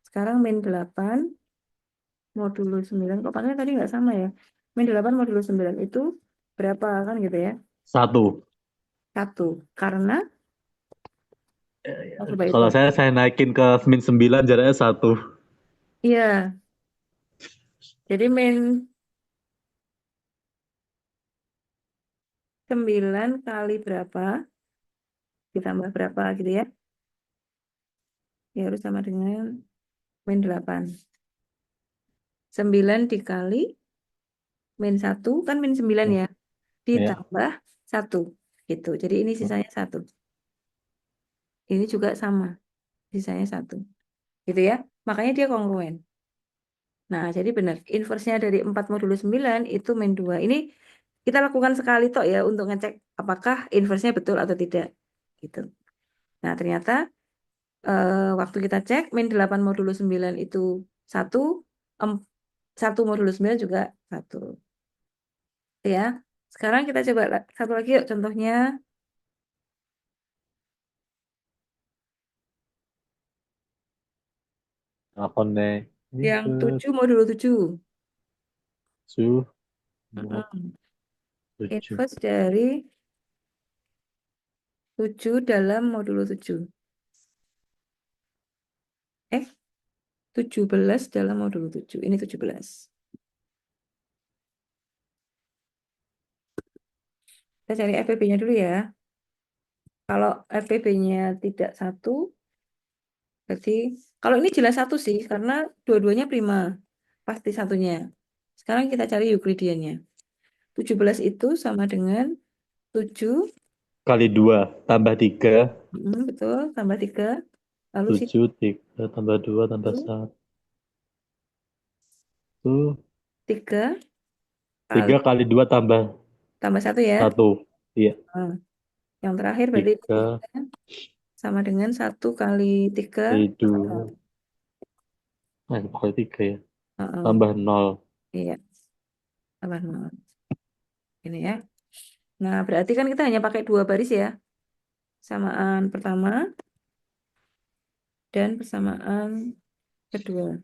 Sekarang min 8 modulo 9, kok pakai tadi nggak sama ya? Min 8 modulo 9 itu berapa kan gitu ya? 1. 1. Karena, coba Kalau hitung. saya naikin ke min 9 jaraknya 1. Iya, jadi min 9 kali berapa, ditambah berapa gitu ya? Ya harus sama dengan min 8. 9 dikali min 1, kan min 9 ya? Ya. Ditambah 1. Gitu. Jadi ini sisanya 1. Ini juga sama, sisanya 1. Gitu ya. Makanya dia kongruen. Nah, jadi benar. Inversnya dari 4 modulo 9 itu min 2. Ini kita lakukan sekali toh ya untuk ngecek apakah inversnya betul atau tidak. Gitu. Nah, ternyata waktu kita cek min 8 modulo 9 itu 1, 1 modulo 9 juga 1. Ya. Sekarang kita coba satu lagi yuk contohnya. Apa nih? Yang Input 7 modulo 7. 7 mod Mm-mm. 7. Inverse dari 7 dalam modulo 7. 17 dalam modulo 7. Ini 17. Kita cari FPB-nya dulu ya. Kalau FPB-nya tidak 1, berarti kalau ini jelas 1 sih, karena dua-duanya prima. Pasti satunya. Sekarang kita cari Euclideannya. 17 itu sama dengan 7, Kali 2 tambah 3. betul, tambah 3. Lalu 7, 3 tambah 2 tambah 1, 1. 3 kali 3 kali 2 tambah 1 ya. 1. Iya. Nah, yang terakhir berarti 3 3 sama dengan 1 kali 3. kali 2. Nah, kali 3 ya. Heeh, Tambah 0. iya, tambah 0. Ini ya. Nah, berarti kan kita hanya pakai 2 baris ya. Persamaan pertama dan persamaan kedua.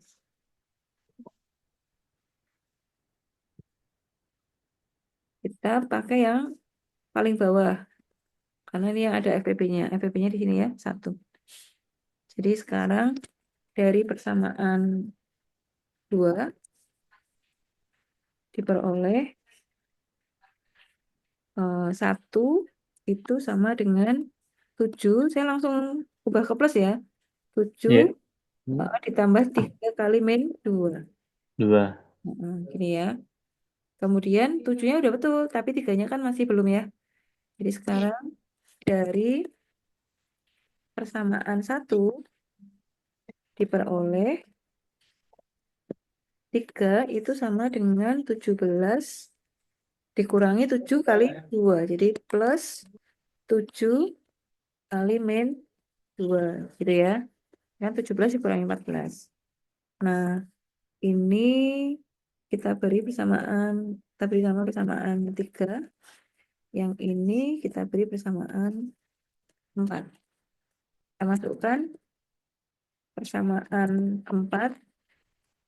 Kita pakai yang paling bawah. Karena ini yang ada FPB-nya. FPB-nya di sini ya, 1. Jadi sekarang dari persamaan 2 diperoleh 1 itu sama dengan 7. Saya langsung ubah ke plus ya. 7 Iya. ditambah 3 kali min 2. 2. Gini ya. Kemudian 7-nya udah betul, tapi 3-nya kan masih belum ya. Jadi sekarang dari persamaan 1 diperoleh 3 itu sama dengan 17 dikurangi 7 kali 2. Jadi plus 7 kali min 2. Gitu ya. Kan 17 dikurangi 14. Nah, ini kita beri nama persamaan 3. Yang ini kita beri persamaan 4. Kita masukkan persamaan 4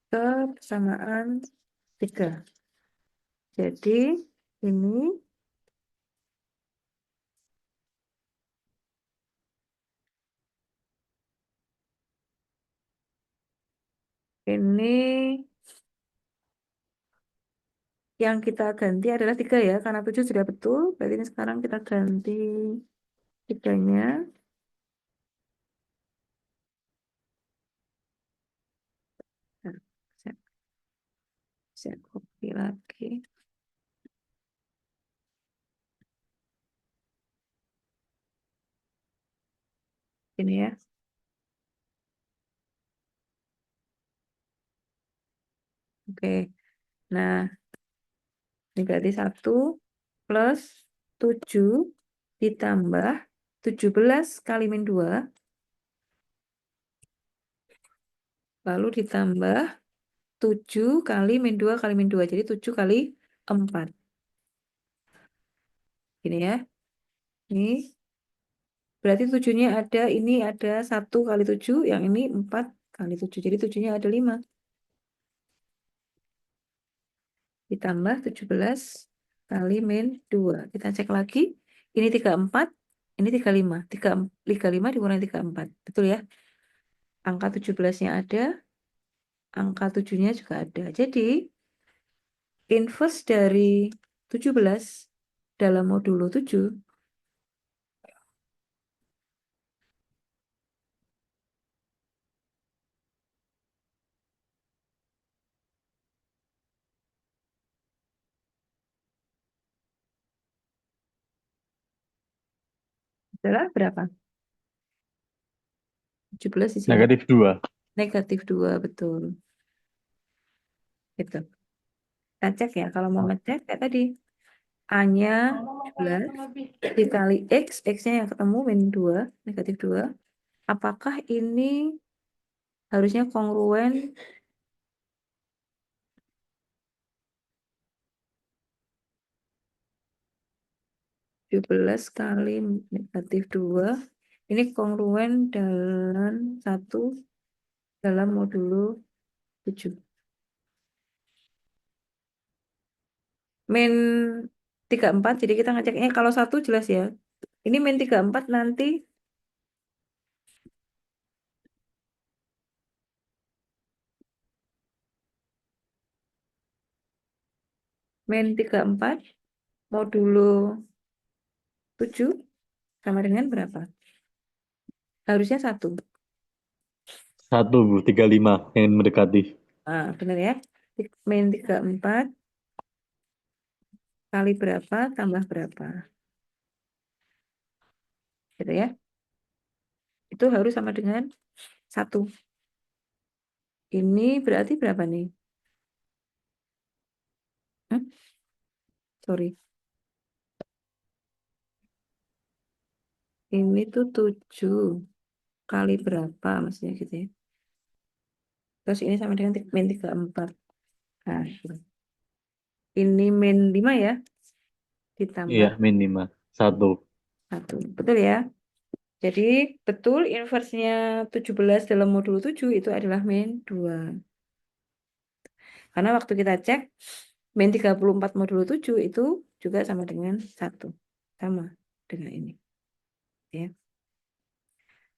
ke persamaan 3. Jadi ini ini yang kita ganti adalah 3 ya, karena 7 sudah betul. Berarti ini sekarang kita ganti 3-nya. Nah, saya copy lagi. Ini ya. Oke. Nah, ini berarti 1 plus 7 ditambah 17 kali min 2. Lalu ditambah 7 kali min 2 kali min 2. Jadi 7 kali 4. Gini ya. Ini berarti 7-nya ada, ini ada 1 kali 7, yang ini 4 kali 7. Jadi 7-nya ada 5. Ditambah 17 kali min 2. Kita cek lagi. Ini 34, ini 35. 35 dikurangi 34. Betul ya? Angka 17-nya ada, angka 7-nya juga ada. Jadi, inverse dari 17 dalam modulo 7 adalah berapa? 17 di sini. -2. Negatif 2, betul. Gitu. Kita cek ya, kalau mau ngecek kayak tadi. A-nya 17 dikali X, X-nya yang ketemu min 2, negatif 2. Apakah ini harusnya kongruen? 17 kali negatif 2. Ini kongruen dalam 1 dalam modulo 7. Min 34, jadi kita ngeceknya kalau 1 jelas ya. Ini min 34 nanti min 34 modulo 7 sama dengan berapa? Harusnya 1. 1, Bu. 35 yang mendekati. Nah, benar ya. Min 34 kali berapa tambah berapa. Gitu ya. Itu harus sama dengan 1. Ini berarti berapa nih? Sorry. Ini tuh 7 kali berapa maksudnya gitu ya. Terus ini sama dengan min 34. Nah, gitu. Ini min 5 ya. Ditambah Iya, min 5. 1. 1. Betul ya? Jadi betul inversenya 17 dalam modul 7 itu adalah min 2. Karena waktu kita cek min 34 modul 7 itu juga sama dengan 1. Sama dengan ini. Ya.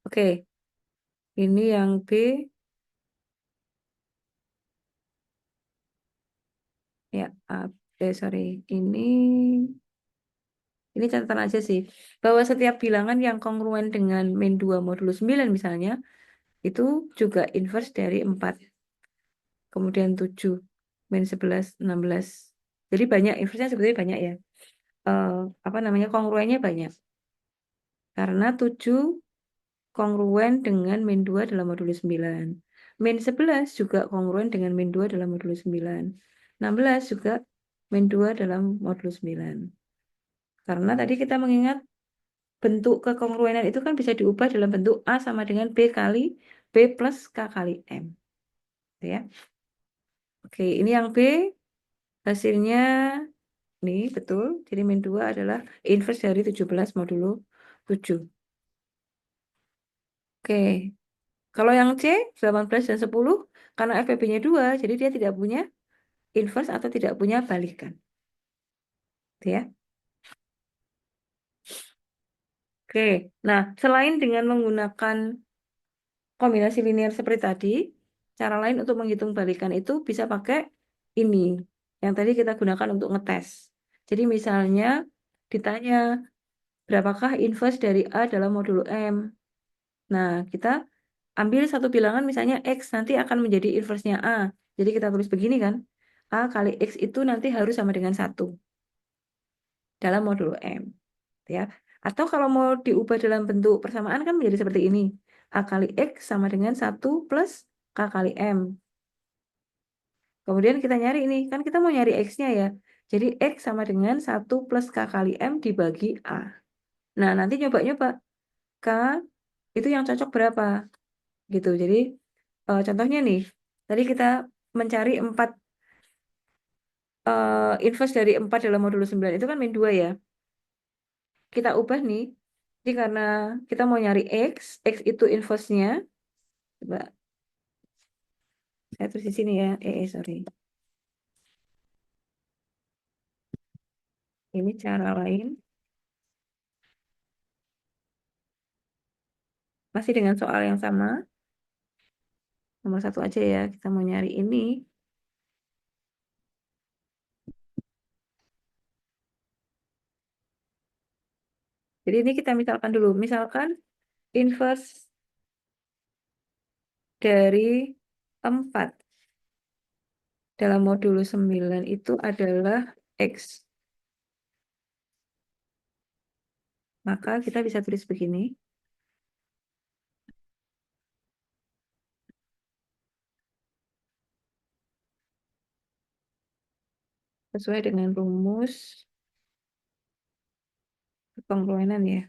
Oke. Ini yang B. Ya, sorry. Ini catatan aja sih. Bahwa setiap bilangan yang kongruen dengan min 2 modulo 9 misalnya, itu juga inverse dari 4. Kemudian 7, min 11, 16. Jadi banyak, inverse-nya sebetulnya banyak ya. Apa namanya, kongruennya banyak. Karena 7 kongruen dengan min 2 dalam modulo 9. Min 11 juga kongruen dengan min 2 dalam modulo 9. 16 juga min 2 dalam modulo 9. Karena tadi kita mengingat bentuk kekongruenan itu kan bisa diubah dalam bentuk A sama dengan B kali B plus K kali M. Ya. Oke, ini yang B hasilnya nih betul. Jadi min 2 adalah inverse dari 17 modulo 7. Oke. Kalau yang C 18 dan 10 karena FPB-nya 2, jadi dia tidak punya inverse atau tidak punya balikan. Gitu ya. Oke. Nah, selain dengan menggunakan kombinasi linear seperti tadi, cara lain untuk menghitung balikan itu bisa pakai ini, yang tadi kita gunakan untuk ngetes. Jadi misalnya ditanya, berapakah inverse dari A dalam modulo M? Nah, kita ambil satu bilangan misalnya X, nanti akan menjadi inverse-nya A. Jadi kita tulis begini kan, A kali X itu nanti harus sama dengan 1 dalam modulo M. Ya. Atau kalau mau diubah dalam bentuk persamaan kan menjadi seperti ini. A kali X sama dengan 1 plus K kali M. Kemudian kita nyari ini, kan kita mau nyari X-nya ya. Jadi X sama dengan 1 plus K kali M dibagi A. Nah, nanti nyoba-nyoba. K itu yang cocok berapa? Gitu. Jadi contohnya nih, tadi kita mencari 4 inverse dari 4 dalam modulo 9 itu kan min 2 ya. Kita ubah nih. Jadi karena kita mau nyari X itu inverse-nya. Coba saya tulis di sini ya. Sorry. Ini cara lain. Masih dengan soal yang sama. Nomor 1 aja ya. Kita mau nyari ini. Jadi ini kita misalkan dulu. Misalkan inverse dari 4 dalam modulo 9 itu adalah X. Maka kita bisa tulis begini. Sesuai dengan rumus kekongruenan ya.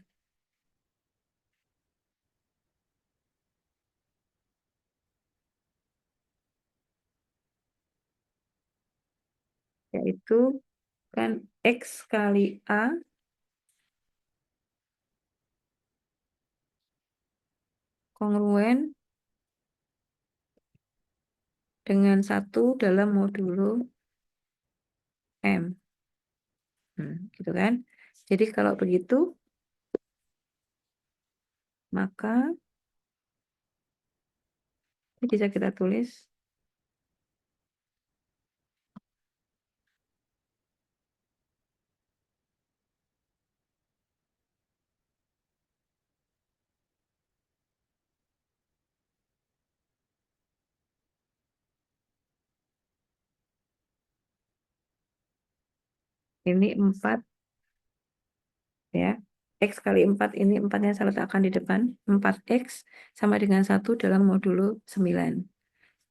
Yaitu kan X kali A kongruen dengan 1 dalam modulo M. Gitu kan. Jadi kalau begitu, maka ini bisa kita tulis ini 4 ya. X kali 4 ini 4-nya saya letakkan di depan. 4X sama dengan 1 dalam modulo 9.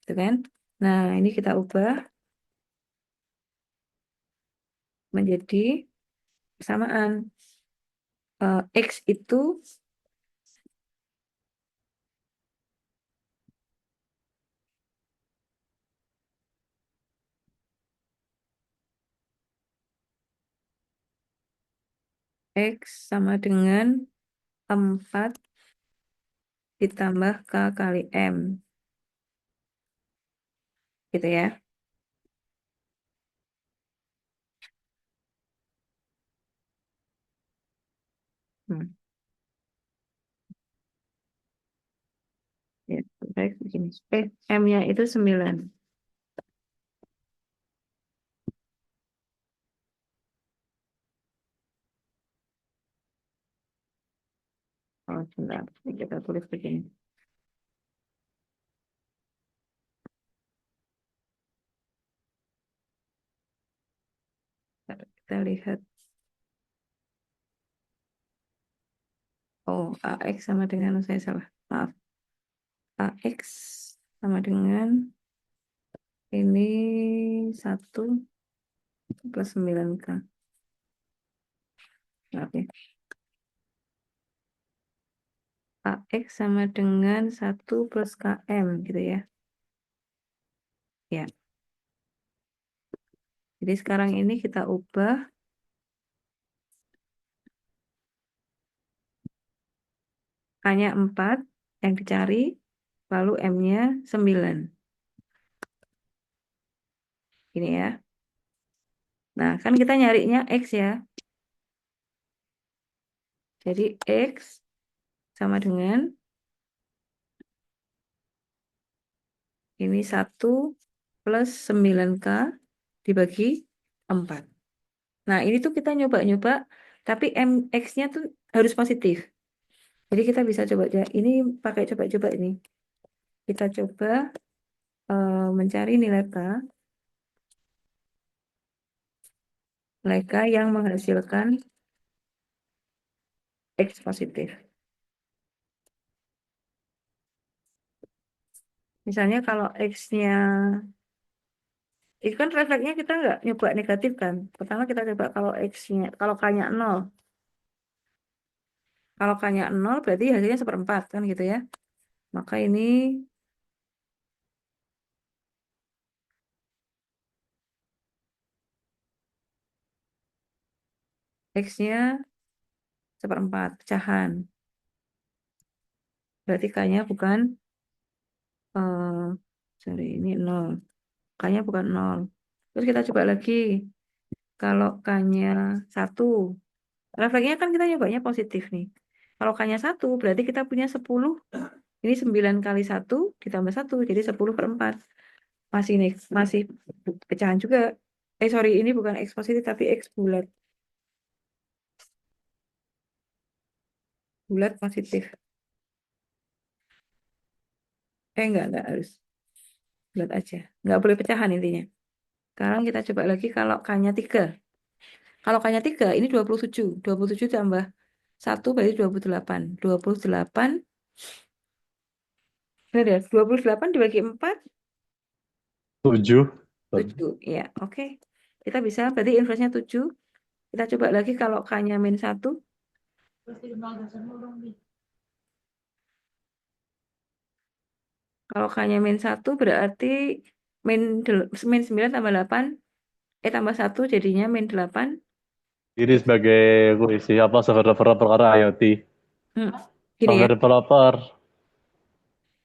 Gitu kan. Nah, ini kita ubah menjadi persamaan. X itu X sama dengan 4 ditambah K kali M. Gitu ya. Hmm. Ya, baik begini. M-nya itu 9. Oh, sebentar. Ini kita tulis begini. Kita lihat. Oh, AX sama dengan, saya salah. Maaf. AX sama dengan ini 1 plus 9K. Maaf ya. AX sama dengan 1 plus KM gitu ya. Ya. Jadi sekarang ini kita ubah K-nya 4 yang dicari, lalu M-nya 9. Ini ya. Nah, kan kita nyarinya X ya. Jadi X sama dengan ini 1 plus 9K dibagi 4. Nah, ini tuh kita nyoba-nyoba, tapi MX-nya tuh harus positif. Jadi kita bisa coba aja. Ini pakai coba-coba ini. Kita coba mencari nilai K. Nilai K yang menghasilkan X positif. Misalnya kalau X-nya, itu kan refleksnya kita nggak nyoba negatif kan. Pertama kita coba kalau X-nya, kalau K-nya 0. Kalau K-nya 0 berarti hasilnya 1/4 kan gitu ya. Maka ini X-nya 1/4 pecahan. Berarti K-nya bukan, sorry, ini 0. K-nya bukan 0. Terus kita coba lagi. Kalau K-nya 1. Refleksnya kan kita nyobanya positif nih. Kalau K-nya 1, berarti kita punya 10. Ini 9 kali 1 ditambah 1, jadi 10/4. Masih pecahan juga. Sorry, ini bukan X positif, tapi X bulat. Bulat positif. Enggak harus. Bulat aja. Enggak boleh pecahan intinya. Sekarang kita coba lagi kalau K-nya 3. Kalau K-nya 3, ini 27. 27 tambah 1 berarti 28. 28, benar ya? 28 dibagi 4, 7. 7. Ya, oke. Kita bisa, berarti inverse-nya 7. Kita coba lagi kalau K-nya -1. Kalau K-nya -1 berarti min 9 tambah 8. Tambah 1 jadinya -8. Ini sebagai isi apa software developer perkara IoT. Gini ya, Software developer.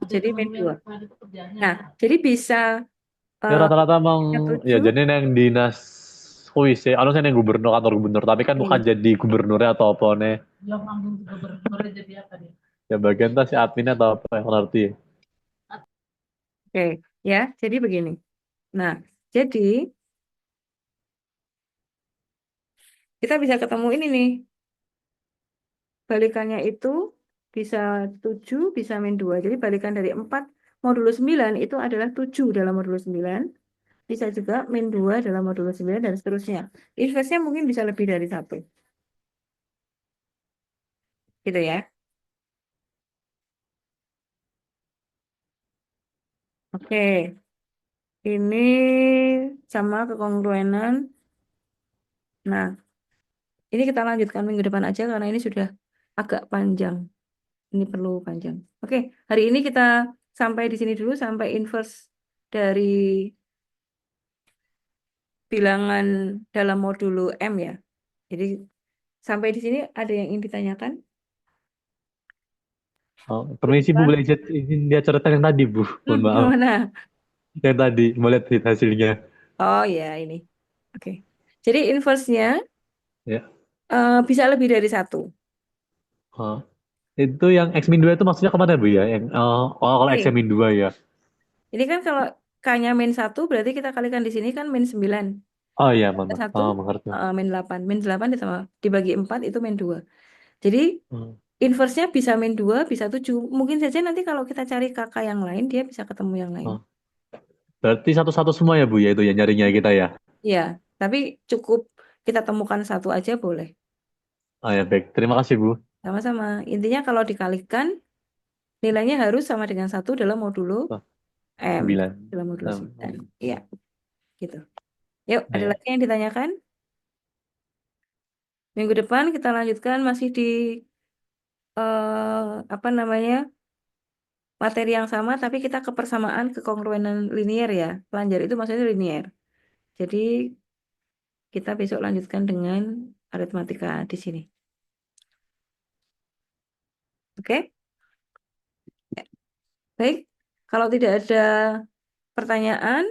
jadi -2. Nah, jadi bisa Ya rata-rata emang yang ya 7. jadi yang dinas kuis ya, anu yang gubernur kantor gubernur, tapi kan bukan Iya. jadi gubernurnya atau apa nih. Ya bagian tas si adminnya atau apa yang ngerti. Oke, ya, jadi begini. Nah, jadi kita bisa ketemu ini nih. Balikannya itu bisa 7, bisa -2. Jadi balikan dari 4 modulo 9 itu adalah 7 dalam modulo 9. Bisa juga -2 dalam modulo 9 dan seterusnya. Inverse-nya mungkin bisa lebih dari 1. Gitu ya. Oke. Ini sama kekongruenan. Nah, ini kita lanjutkan minggu depan aja karena ini sudah agak panjang. Ini perlu panjang. Oke, hari ini kita sampai di sini dulu, sampai inverse dari bilangan dalam modulo M ya. Jadi sampai di sini ada yang ingin ditanyakan? Oh, permisi Bu, boleh izin dia cerita yang tadi Bu. Mohon Yang maaf. mana? Yang tadi, mau lihat hasilnya. Oh ya, ini. Oke. Jadi inverse-nya Ya. bisa lebih dari 1. Oh. Itu yang X-2 itu maksudnya kemana Bu ya? Yang kalau Oke. X-2 ya. Ini kan kalau K-nya -1 berarti kita kalikan di sini kan -9. Oh iya, mohon maaf. 1, Oh, mengerti. -8. -8 ditambah dibagi 4 itu -2. Jadi Hmm. inverse-nya bisa -2, bisa 7. Mungkin saja nanti kalau kita cari kakak yang lain, dia bisa ketemu yang lain. Oh. Berarti satu-satu semua ya Bu ya itu ya nyarinya kita ya. Ya, tapi cukup kita temukan satu aja boleh. Oh ya baik. Terima kasih Bu. Sama-sama. Intinya kalau dikalikan, nilainya harus sama dengan 1 dalam modulo Oh, M. 9. Dalam modulo Hmm. 9. Iya, gitu. Yuk, ada Ya. lagi yang ditanyakan? Minggu depan kita lanjutkan masih di apa namanya, materi yang sama, tapi kita kepersamaan kekongruenan linier ya. Pelajar itu maksudnya linier. Jadi kita besok lanjutkan dengan aritmatika di sini. Oke? Baik. Kalau tidak ada pertanyaan,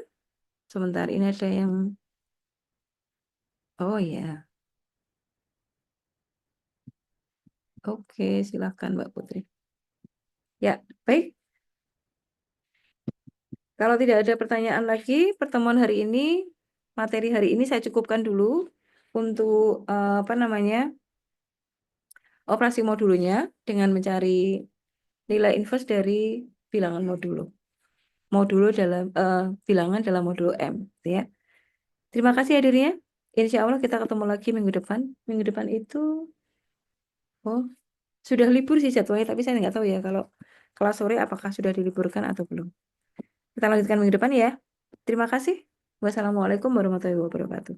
sebentar ini ada yang, oh ya, oke, silakan Mbak Putri. Ya, baik. Kalau tidak ada pertanyaan lagi, pertemuan hari ini, materi hari ini saya cukupkan dulu untuk apa namanya, operasi modulnya dengan mencari nilai inverse dari bilangan modulo. Modulo dalam bilangan dalam modulo M, gitu ya. Terima kasih hadirnya. Insya Allah kita ketemu lagi minggu depan. Minggu depan itu, oh, sudah libur sih jadwalnya, tapi saya nggak tahu ya kalau kelas sore apakah sudah diliburkan atau belum. Kita lanjutkan minggu depan ya. Terima kasih. Wassalamualaikum warahmatullahi wabarakatuh.